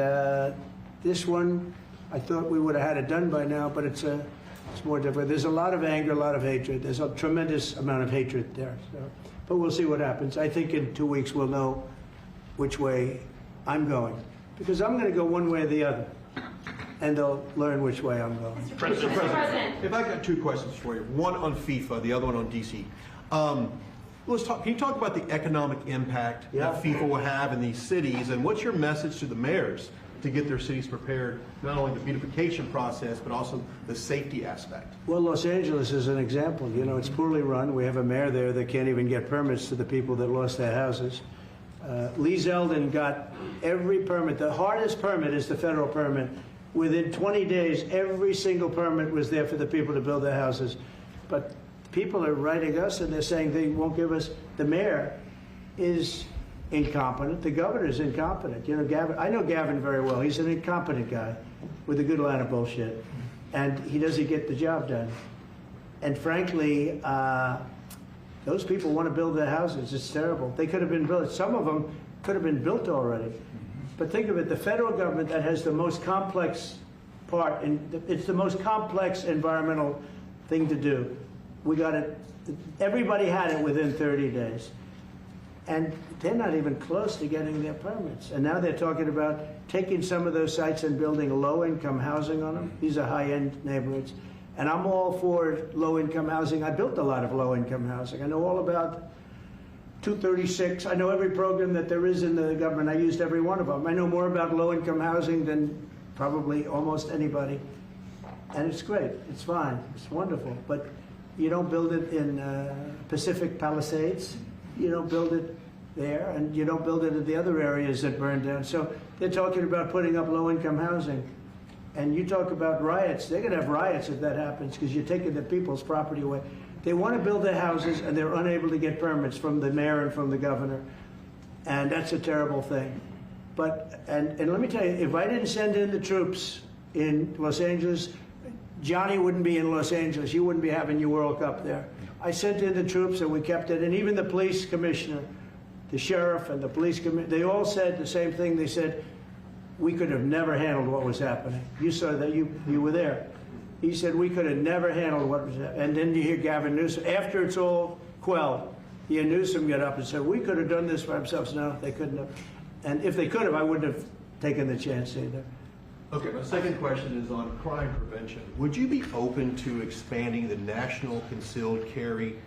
Speaker 1: this one, I thought we would have had it done by now, but it's more difficult. There's a lot of anger, a lot of hatred. There's a tremendous amount of hatred there. So. But we'll see what happens. I think in 2 weeks we'll know which way I'm going. Because I'm going to go one way or the other. And they'll learn which way I'm going.
Speaker 15: Mr. President, if I got 2 questions for you, one on FIFA, the other one on DC. Can you talk about the economic impact that FIFA will have in these cities, and what's your message to the mayors to get their cities prepared, not only the beautification process, but also the safety aspect?
Speaker 1: Well, Los Angeles is an example. You know, it's poorly run. We have a mayor there that can't even get permits to the people that lost their houses. Lee Zeldin got every permit. The hardest permit is the federal permit. Within 20 days, every single permit was there for the people to build their houses. But people are writing us and they're saying they won't give us. The mayor is incompetent. The governor is incompetent. You know, Gavin. I know Gavin very well. He's an incompetent guy with a good line of bullshit, and he doesn't get the job done. And frankly, those people want to build their houses. It's terrible. They could have been built. Some of them could have been built already. But think of it: the federal government that has the most complex part, and it's the most complex environmental thing to do. We got it. Everybody had it within 30 days. And they're not even close to getting their permits. And now they're talking about taking some of those sites and building low-income housing on them. These are high-end neighborhoods. And I'm all for low-income housing. I built a lot of low-income housing. I know all about 236. I know every program that there is in the government. I used every one of them. I know more about low-income housing than probably almost anybody. And it's great, it's fine, it's wonderful, but you don't build it in Pacific Palisades, you don't build it there, and you don't build it in the other areas that burned down. So they're talking about putting up low-income housing. And you talk about riots, they're gonna have riots if that happens, because you're taking the people's property away. They want to build their houses, and they're unable to get permits from the mayor and from the governor. And that's a terrible thing. But, and let me tell you, if I didn't send in the troops in Los Angeles, Johnny wouldn't be in Los Angeles. You wouldn't be having your World Cup there. I sent in the troops, and we kept it. And even the police commissioner, the sheriff and the police commissioner, they all said the same thing. They said, we could have never handled what was happening. You saw that, you were there. He said, we could have never handled what was happening. And then you hear Gavin Newsom, after it's all quelled, you hear Newsom get up and say, we could have done this for ourselves. No, they couldn't have. And if they could have, I wouldn't have taken the chance either.
Speaker 15: Okay, my second question is on crime prevention. Would you be open to expanding the national concealed carry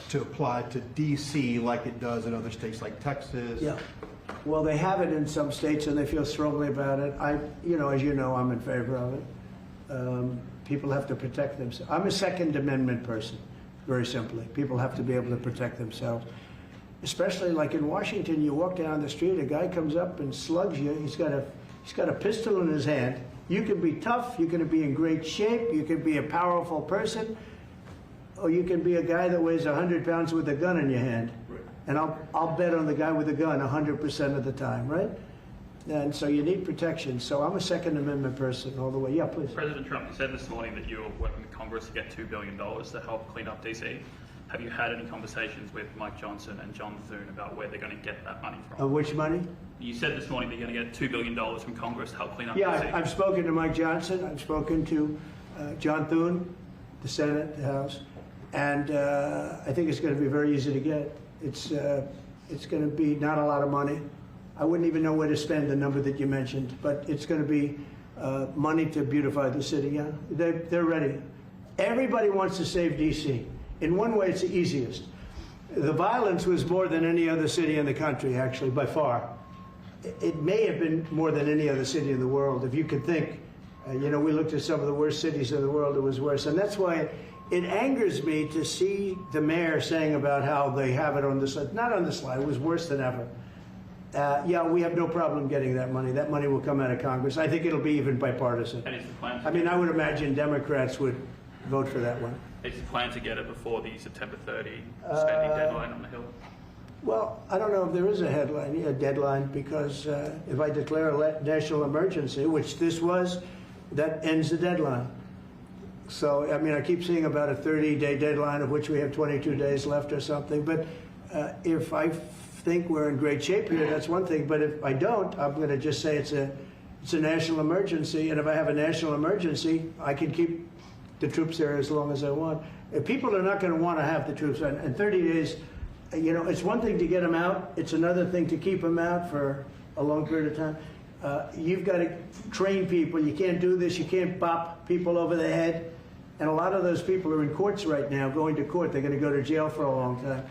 Speaker 15: to apply to D.C. like it does in other states like Texas?
Speaker 1: Yeah. Well, they have it in some states, and they feel strongly about it. As you know, I'm in favor of it. People have to protect themselves. I'm a Second Amendment person, very simply. People have to be able to protect themselves. Especially like in Washington, you walk down the street, a guy comes up and slugs you. He's got a pistol in his hand. You can be tough, you can be in great shape, you can be a powerful person, or you can be a guy that weighs 100 pounds with a gun in your hand. Right. And I'll bet on the guy with the gun 100% of the time, right? And so you need protection. So I'm a Second Amendment person all the way. Yeah, please.
Speaker 16: President Trump, you said this morning that you're working with Congress to get $2 billion to help clean up DC. Have you had any conversations with Mike Johnson and John Thune about where they're going to get that money from?
Speaker 1: Which money?
Speaker 16: You said this morning that you're going to get $2 billion from Congress to help clean up DC.
Speaker 1: Yeah, I've spoken to Mike Johnson. I've spoken to John Thune, the Senate, the House, and I think it's going to be very easy to get. It's going to be not a lot of money. I wouldn't even know where to spend the number that you mentioned, but it's going to be money to beautify the city. Yeah, they're ready. Everybody wants to save D.C. In one way, it's the easiest. The violence was more than any other city in the country, actually, by far. It may have been more than any other city in the world. If you could think, we looked at some of the worst cities in the world, it was worse. And that's why it angers me to see the mayor saying about how they have it on the slide. Not on the slide, it was worse than ever. Yeah, we have no problem getting that money. That money will come out of Congress. I think it'll be even bipartisan.
Speaker 16: And is the plan
Speaker 1: I mean, I would imagine Democrats would vote for that one.
Speaker 16: Is the plan to get it before the September 30 spending deadline on the Hill?
Speaker 1: Well, I don't know if there is a deadline, because if I declare a national emergency, which this was, that ends the deadline. So, I mean, I keep seeing about a 30-day deadline, of which we have 22 days left or something. But if I think we're in great shape here, that's one thing. But if I don't, I'm going to just say it's a national emergency. And if I have a national emergency, I can keep the troops there as long as I want. If people are not going to want to have the troops in 30 days, it's one thing to get them out. It's another thing to keep them out for a long period of time. You've got to train people. You can't do this. You can't bop people over the head. And a lot of those people are in courts right now, going to court. They're going to go to jail for a long time.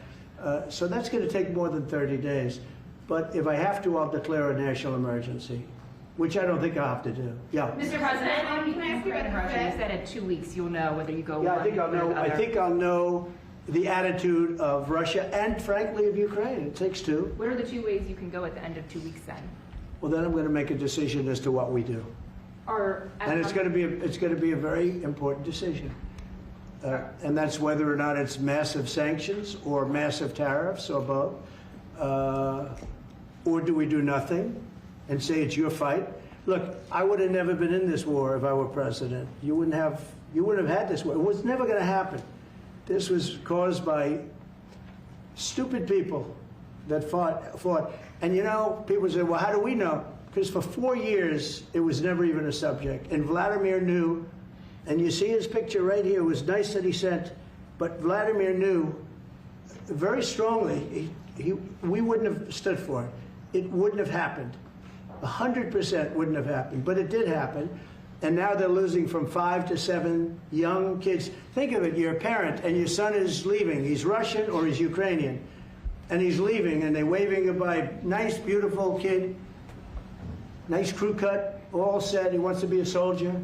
Speaker 1: So that's going to take more than 30 days. But if I have to, I'll declare a national emergency, which I don't think I'll have to do. Yeah.
Speaker 17: Mr. President, can I ask you about the You said in 2 weeks you'll know whether you go
Speaker 1: Yeah,
Speaker 17: one
Speaker 1: I think I'll know. I think I'll know the attitude of Russia and, frankly, of Ukraine. It takes two.
Speaker 17: What are the 2 ways you can go at the end of 2 weeks then?
Speaker 1: Well, then I'm going to make a decision as to what we do. And it's going to be a very important decision. And that's whether or not it's massive sanctions or massive tariffs or both. Or do we do nothing and say it's your fight? Look, I would have never been in this war if I were president. You wouldn't have had this war. It was never going to happen. This was caused by stupid people that fought. And people say, well, how do we know? Because for 4 years, it was never even a subject. And Vladimir knew, and you see his picture right here. It was nice that he sent, but Vladimir knew very strongly we wouldn't have stood for it. It wouldn't have happened. 100% wouldn't have happened, but it did happen. And now they're losing from 5 to 7 young kids. Think of it, you're a parent and your son is leaving. He's Russian or he's Ukrainian. And he's leaving and they're waving goodbye. Nice, beautiful kid, nice crew cut, all said he wants to be a soldier,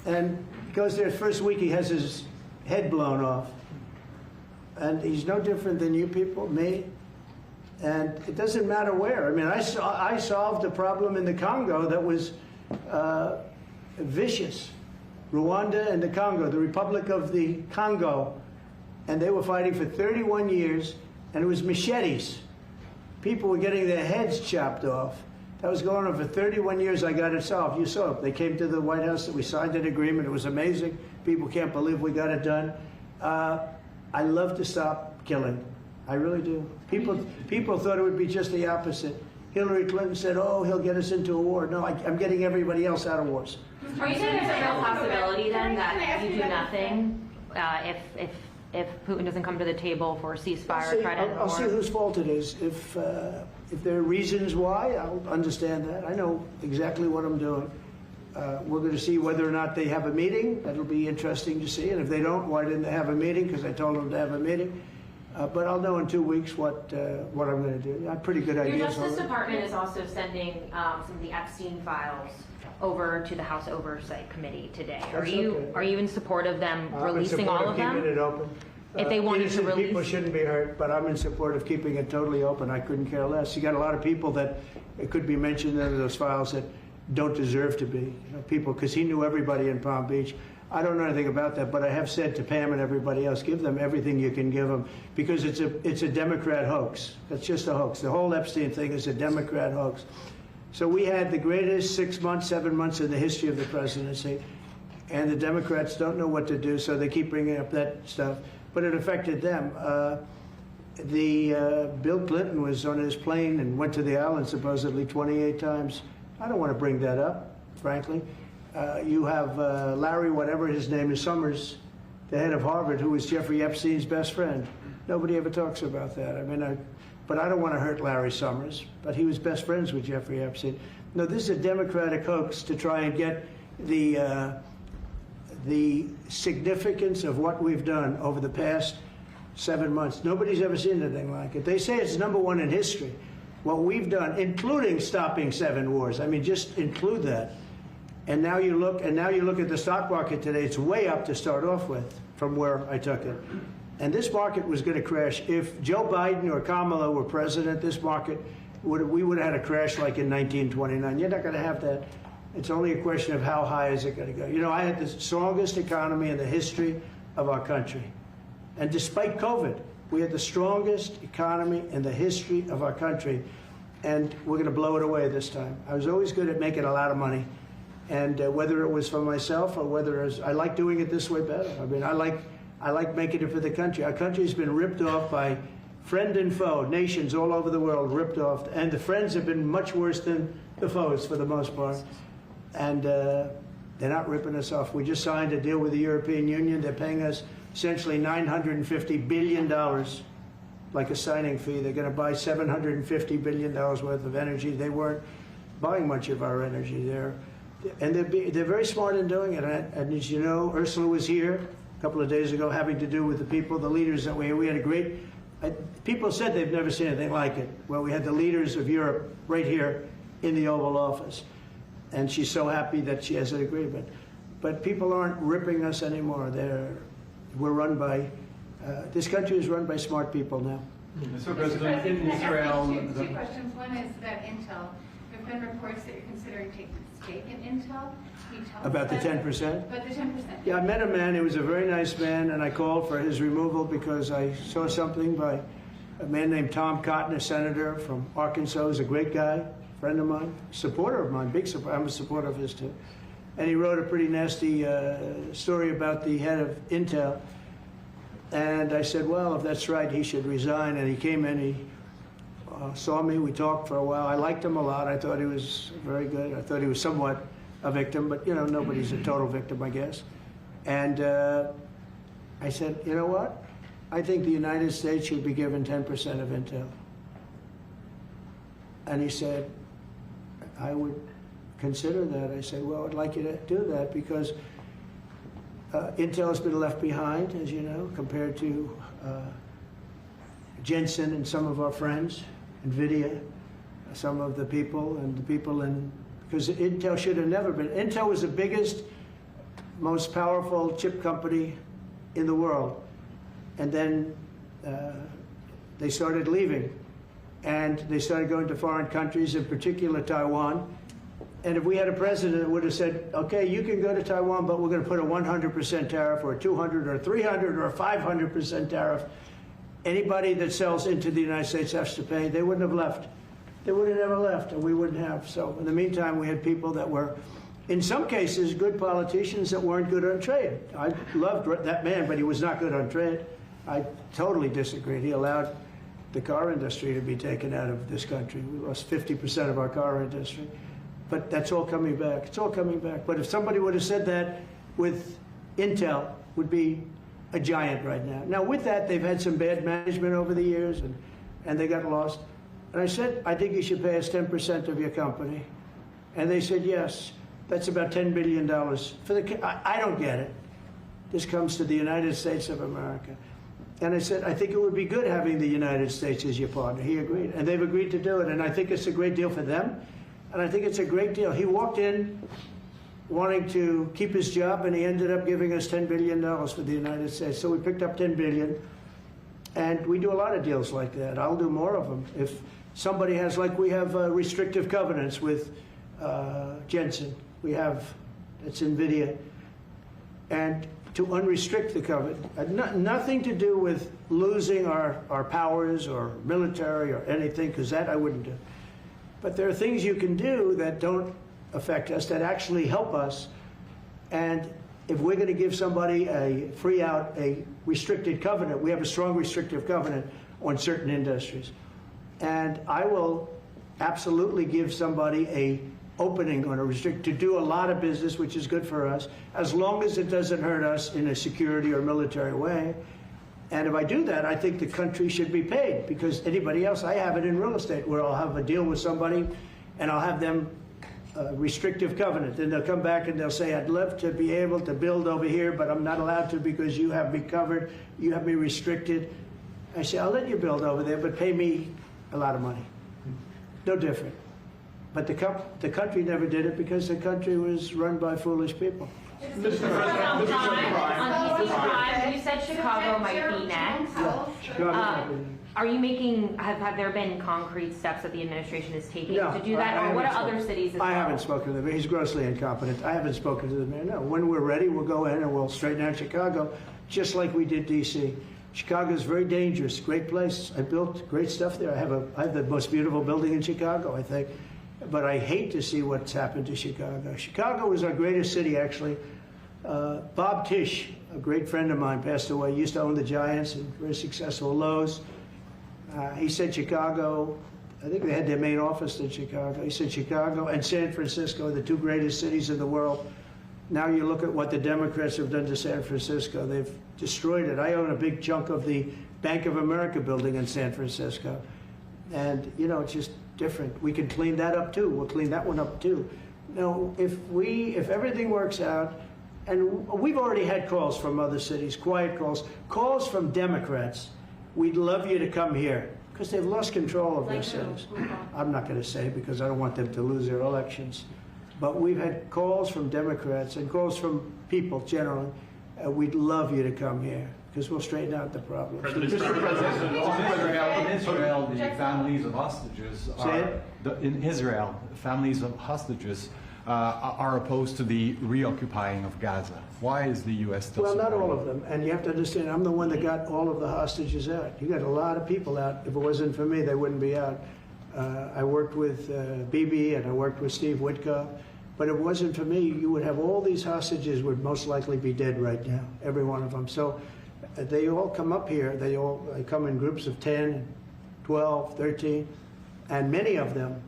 Speaker 1: and goes there first week, he has his head blown off. And he's no different than you people, me. And it doesn't matter where. I mean, I solved a problem in the Congo that was vicious. Rwanda and the Congo, the Republic of the Congo. And they were fighting for 31 years, and it was machetes. People were getting their heads chopped off. That was going on for 31 years. I got it solved. You saw it. They came to the White House, we signed an agreement. It was amazing. People can't believe we got it done. I love to stop killing. I really do. People thought it would be just the opposite. Hillary Clinton said, oh, he'll get us into a war. No, I'm getting everybody else out of wars.
Speaker 13: Are you saying there's a real possibility then that you do nothing if Putin doesn't come to the table for a ceasefire or try to end the war?
Speaker 1: I'll see whose fault it is. If there are reasons why, I'll understand that. I know exactly what I'm doing. We're going to see whether or not they have a meeting. That'll be interesting to see. And if they don't, why didn't they have a meeting? Because I told them to have a meeting. But I'll know in 2 weeks what I'm going to do. I have pretty good ideas.
Speaker 13: Your Justice Department is also sending some of the Epstein files over to the House Oversight Committee today. Are you in support of them releasing all of them?
Speaker 1: Keeping it open.
Speaker 13: If they wanted to release,
Speaker 1: people shouldn't be hurt, but I'm in support of keeping it totally open. I couldn't care less. You got a lot of people that it could be mentioned in those files that don't deserve to be. You know, people, because he knew everybody in Palm Beach. I don't know anything about that, but I have said to Pam and everybody else, give them everything you can give them, because it's a Democrat hoax. It's just a hoax. The whole Epstein thing is a Democrat hoax. So we had the greatest 6 months, 7 months in the history of the presidency, and the Democrats don't know what to do, so they keep bringing up that stuff. But it affected them. Bill Clinton was on his plane and went to the island supposedly 28 times. I don't want to bring that up, frankly. You have Larry, whatever his name is, Summers, the head of Harvard, who was Jeffrey Epstein's best friend. Nobody ever talks about that. I mean, but I don't want to hurt Larry Summers, but he was best friends with Jeffrey Epstein. No, this is a Democratic hoax to try and get the significance of what we've done over the past 7 months. Nobody's ever seen anything like it. They say it's #1 in history. What we've done, including stopping 7 wars. I mean, just include that. And now you look at the stock market today. It's way up to start off with from where I took it. And this market was going to crash. If Joe Biden or Kamala were president, this market we would have had a crash like in 1929. You're not going to have that. It's only a question of how high is it going to go. You know, I had the strongest economy in the history of our country. And despite COVID, we had the strongest economy in the history of our country. And we're going to blow it away this time. I was always good at making a lot of money. And whether it was for myself or whether it was, I like doing it this way better. I mean, I like making it for the country. Our country's been ripped off by friend and foe, nations all over the world ripped off. And the friends have been much worse than the foes for the most part. And they're not ripping us off. We just signed a deal with the European Union. They're paying us essentially $950 billion, like a signing fee. They're going to buy $750 billion worth of energy. They weren't buying much of our energy there. And they're very smart in doing it. And as you know, Ursula was here a couple of days ago having to do with the people, the leaders that we had a great, people said they've never seen anything like it. Well, we had the leaders of Europe right here in the Oval Office. And she's so happy that she has an agreement. But people aren't ripping us anymore. We're run by, this country is run by smart people now.
Speaker 18: Mr. President, in Israel... Two questions. One is that Intel, there have been reports that you're considering taking a stake in Intel. Can you tell us
Speaker 1: About the 10%?
Speaker 18: About the 10%.
Speaker 1: Yeah, I met a man. He was a very nice man, and I called for his removal because I saw something by a man named Tom Cotton, a senator from Arkansas. He's a great guy, friend of mine, supporter of mine, big supporter. I'm a supporter of his too. And he wrote a pretty nasty story about the head of Intel. And I said, well, if that's right, he should resign. And he came in, he saw me, we talked for a while. I liked him a lot. I thought he was very good. I thought he was somewhat a victim, but you know, nobody's a total victim, I guess. And I said, you know what? I think the United States should be given 10% of Intel. And he said, I would consider that. I said, well, I'd like you to do that because Intel has been left behind, as you know, compared to Jensen and some of our friends, NVIDIA, some of the people, and the people in because Intel should have never been. Intel was the biggest, most powerful chip company in the world. And then they started leaving. And they started going to foreign countries, in particular Taiwan. And if we had a president that would have said, okay, you can go to Taiwan, but we're going to put a 100% tariff or a 200 or 300 or a 500% tariff, anybody that sells into the United States has to pay. They wouldn't have left. They would have never left, and we wouldn't have. So in the meantime, we had people that were, in some cases, good politicians that weren't good on trade. I loved that man, but he was not good on trade. I totally disagreed. He allowed the car industry to be taken out of this country. We lost 50% of our car industry. But that's all coming back. It's all coming back. But if somebody would have said that with Intel, would be a giant right now. Now, with that, they've had some bad management over the years, and they got lost. And I said, I think you should pay us 10% of your company. And they said, yes. That's about $10 billion. I don't get it. This comes to the United States of America. And I said, I think it would be good having the United States as your partner. He agreed. And they've agreed to do it. And I think it's a great deal for them. And I think it's a great deal. He walked in wanting to keep his job, and he ended up giving us $10 billion for the United States. So we picked up $10 billion. And we do a lot of deals like that. I'll do more of them. If somebody has, like we have restrictive covenants with Jensen. We have, it's NVIDIA. And to unrestrict the covenant, nothing to do with losing our powers or military or anything, because that I wouldn't do. But there are things you can do that don't affect us, that actually help us. And if we're going to give somebody a free out, a restricted covenant, we have a strong restrictive covenant on certain industries. And I will absolutely give somebody a opening on a to do a lot of business, which is good for us, as long as it doesn't hurt us in a security or military way. And if I do that, I think the country should be paid, because anybody else, I have it in real estate where I'll have a deal with somebody and I'll have them restrictive covenant. Then they'll come back and they'll say, I'd love to be able to build over here, but I'm not allowed to because you have me covered, you have me restricted. I say, I'll let you build over there, but pay me a lot of money. No different. But the country never did it because the country was run by foolish people.
Speaker 13: On DC's Drive, you said Chicago might be next. Are you making, have there been concrete steps that the administration is taking to do that? Or what are other cities as well?
Speaker 1: I haven't spoken to the mayor. He's grossly incompetent. I haven't spoken to the mayor. No, when we're ready, we'll go in and we'll straighten out Chicago, just like we did DC. Chicago is very dangerous, great place. I built great stuff there. I have the most beautiful building in Chicago, I think. But I hate to see what's happened to Chicago. Chicago was our greatest city, actually. Bob Tisch, a great friend of mine, passed away. He used to own the Giants and very successful Lowe's. He said Chicago, I think they had their main office in Chicago. He said Chicago and San Francisco are the two greatest cities in the world. Now you look at what the Democrats have done to San Francisco. They've destroyed it. I own a big chunk of the Bank of America building in San Francisco. And, you know, it's just different. We can clean that up too. We'll clean that one up too. No, if everything works out, and we've already had calls from other cities, quiet calls from Democrats. We'd love you to come here, because they've lost control of their cities. I'm not going to say, because I don't want them to lose their elections. But we've had calls from Democrats and calls from people generally. We'd love you to come here, because we'll straighten out the problem.
Speaker 11: Mr. President, in Israel, the families of hostages are opposed to the reoccupying of Gaza. Why is the U.S. still
Speaker 1: Well, not
Speaker 11: supporting
Speaker 1: all of them. And you have to understand, I'm the one that got all of the hostages out. You got a lot of people out. If it wasn't for me, they wouldn't be out. I worked with Bibi and I worked with Steve Witkoff. But if it wasn't for me, you would have all these hostages would most likely be dead right now, every one of them. So they all come up here. They come in groups of 10, 12, 13, and many of them,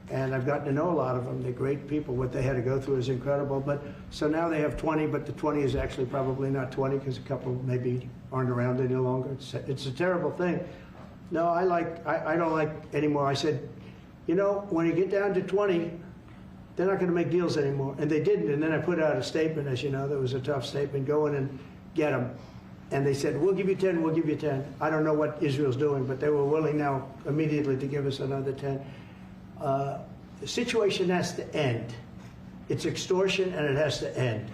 Speaker 1: and I've gotten to know a lot of them. They're great people. What they had to go through is incredible. But so now they have 20, but the 20 is actually probably not 20 because a couple maybe aren't around any longer. It's a terrible thing. No, I don't like anymore. I said, you know, when you get down to 20, they're not going to make deals anymore. And they didn't. And then I put out a statement, as you know, that was a tough statement. Go in and get them. And they said, we'll give you 10, we'll give you 10. I don't know what Israel's doing, but they were willing now immediately to give us another 10. the situation has to end. It's extortion, and it has to end.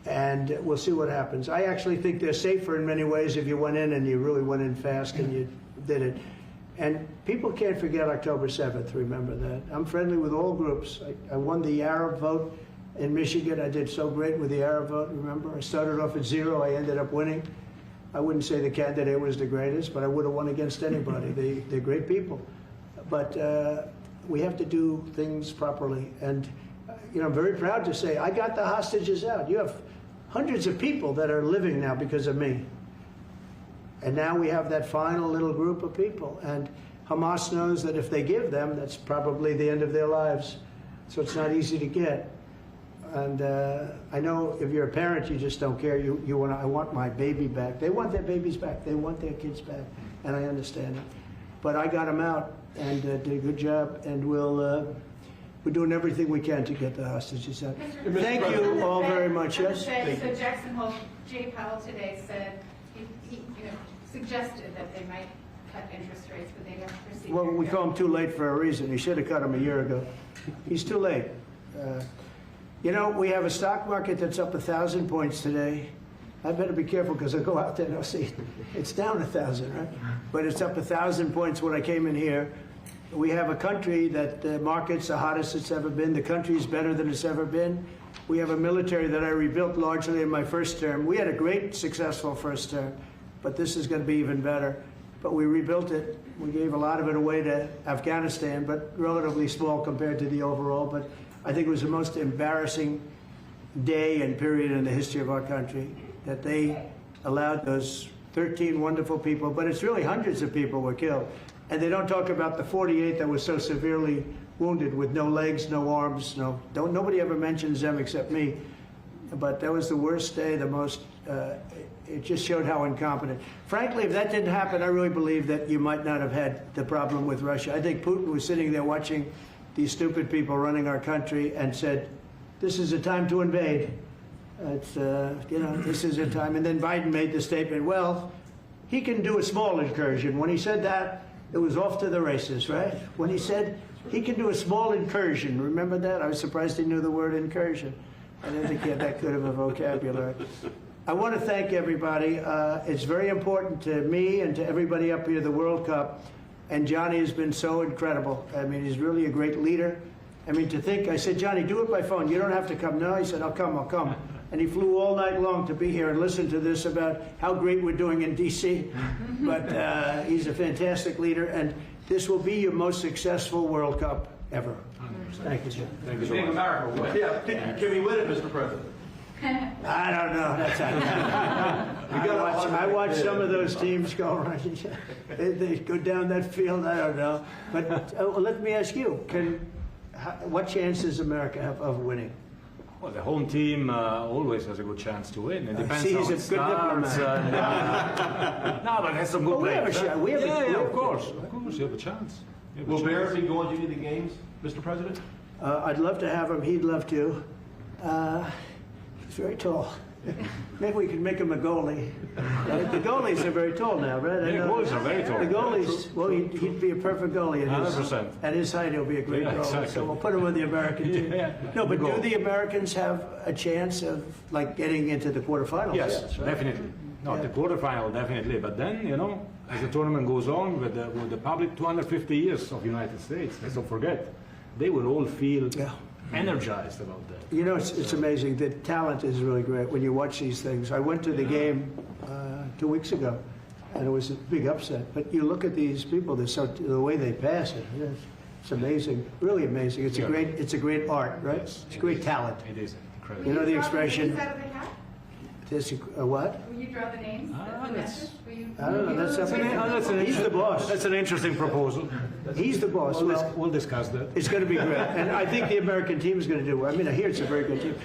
Speaker 1: And we'll see what happens. I actually think they're safer in many ways if you went in and you really went in fast and you did it. And people can't forget October 7th, remember that. I'm friendly with all groups. I won the Arab vote in Michigan. I did so great with the Arab vote, remember? I started off at 0, I ended up winning. I wouldn't say the candidate was the greatest, but I would have won against anybody. They're great people. But we have to do things properly. And you know, I'm very proud to say I got the hostages out. You have hundreds of people that are living now because of me. And now we have that final little group of people. And Hamas knows that if they give them, that's probably the end of their lives. So it's not easy to get. And I know if you're a parent, you just don't care. You want, I want my baby back. They want their babies back. They want their kids back. And I understand it. But I got them out and did a good job. And we're doing everything we can to get the hostages out. Thank you all very much. Yes?
Speaker 18: So Jackson Hole, Jay Powell today said, he suggested that they might cut interest rates, but they don't proceed.
Speaker 1: Well, we call him too late for a reason. He should have cut him a year ago. He's too late. You know, we have a stock market that's up 1,000 points today. I better be careful because I'll go out there and I'll see it's down 1,000, right? But it's up 1,000 points when I came in here. We have a country that the market's the hottest it's ever been. The country's better than it's ever been. We have a military that I rebuilt largely in my first term. We had a great, successful first term, but this is going to be even better. But we rebuilt it. We gave a lot of it away to Afghanistan, but relatively small compared to the overall. But I think it was the most embarrassing day and period in the history of our country that they allowed those 13 wonderful people, but it's really hundreds of people were killed. And they don't talk about the 48 that were so severely wounded with no legs, no arms, nobody ever mentions them except me. But that was the worst day, the most, it just showed how incompetent. Frankly, if that didn't happen, I really believe that you might not have had the problem with Russia. I think Putin was sitting there watching these stupid people running our country and said, this is a time to invade. It's, you know, this is a time. And then Biden made the statement, well, he can do a small incursion. When he said that, it was off to the races, right? When he said he can do a small incursion, remember that? I was surprised he knew the word incursion. I didn't think he had that good of a vocabulary. I want to thank everybody. It's very important to me and to everybody up here, the World Cup. And Johnny has been so incredible. I mean, he's really a great leader. I mean, to think, I said, Johnny, do it by phone. You don't have to come. No, he said, I'll come. And he flew all night long to be here and listen to this about how great we're doing in D.C. But he's a fantastic leader, and this will be your most successful World Cup ever. Thank you, Jim.
Speaker 8: Thank you so much.
Speaker 15: America win. Yeah, can we win it, Mr. President?
Speaker 1: I don't know. That's I watch some of those teams go right. They go down that field. I don't know. But let me ask you: what chance does America have of winning?
Speaker 8: Well, the home team always has a good chance to win. It depends
Speaker 1: See,
Speaker 8: how
Speaker 1: he's
Speaker 8: it
Speaker 1: a good
Speaker 8: starts.
Speaker 1: no,
Speaker 8: but has some good
Speaker 1: we have a
Speaker 8: players.
Speaker 1: shot. We have
Speaker 8: of course, you have a chance.
Speaker 15: Will Barrett be going to any of the games, Mr. President?
Speaker 1: I'd love to have him. He'd love to. He's very tall. Maybe we could make him a goalie. The goalies are very tall now, right?
Speaker 8: Yeah, goalies are very tall.
Speaker 1: The goalies, well, he'd be a perfect goalie.
Speaker 8: 100%.
Speaker 1: At his height, he'll be a great goalie.
Speaker 8: Exactly.
Speaker 1: So we'll put him with the American team. No, but do the Americans have a chance of like getting into the quarterfinals?
Speaker 8: Yes,
Speaker 1: right?
Speaker 8: definitely. No, the quarterfinal, definitely. But then, you know, as the tournament goes on with the public 250 years of United States, let's don't forget, they will all feel energized about that.
Speaker 1: You know, it's amazing. The talent is really great when you watch these things. I went to the game 2 weeks ago, and it was a big upset. But you look at these people, the way they pass it, it's amazing, really amazing. It's a great art, right? It's a great talent.
Speaker 8: It is incredible.
Speaker 1: You know the expression? This, what?
Speaker 18: Will you draw the names? The message? Will you?
Speaker 1: I don't know. He's the boss.
Speaker 8: That's an interesting proposal.
Speaker 1: He's the boss.
Speaker 8: We'll discuss that.
Speaker 1: It's going to be great. And I think the American team is going to do well. I mean, I hear it's a very good team.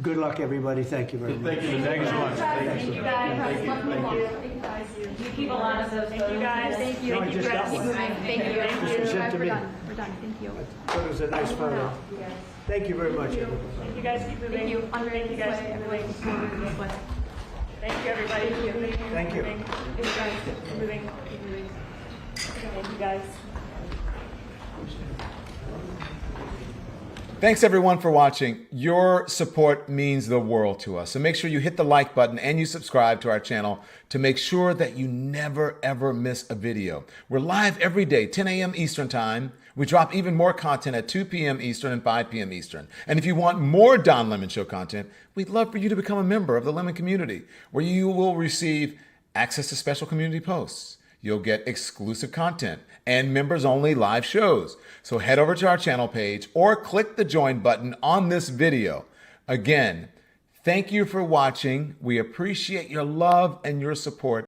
Speaker 1: Good luck, everybody. Thank you very much.
Speaker 15: Thank you.
Speaker 8: Thank you so much.
Speaker 6: Thank you guys. You keep a lot of those. Thank you guys. Thank you.
Speaker 1: I just got one.
Speaker 6: Thank you.
Speaker 1: This was sent to me.
Speaker 17: We're done, thank you.
Speaker 1: It was a nice photo. Thank you very much.
Speaker 6: Thank you guys. Keep moving. Thank you. Thank you guys. Keep moving. Thank you, everybody.
Speaker 1: Thank you.
Speaker 6: Keep moving. Thank you, guys.
Speaker 19: Thanks everyone for watching. Your support means the world to us. So make sure you hit the like button and you subscribe to our channel to make sure that you never ever miss a video. We're live every day, 10 a.m. Eastern time. We drop even more content at 2 p.m. Eastern and 5 p.m. Eastern. And if you want more Don Lemon Show content, we'd love for you to become a member of the Lemon community, where you will receive access to special community posts. You'll get exclusive content and members-only live shows. So head over to our channel page or click the join button on this video. Again, thank you for watching. We appreciate your love and your support.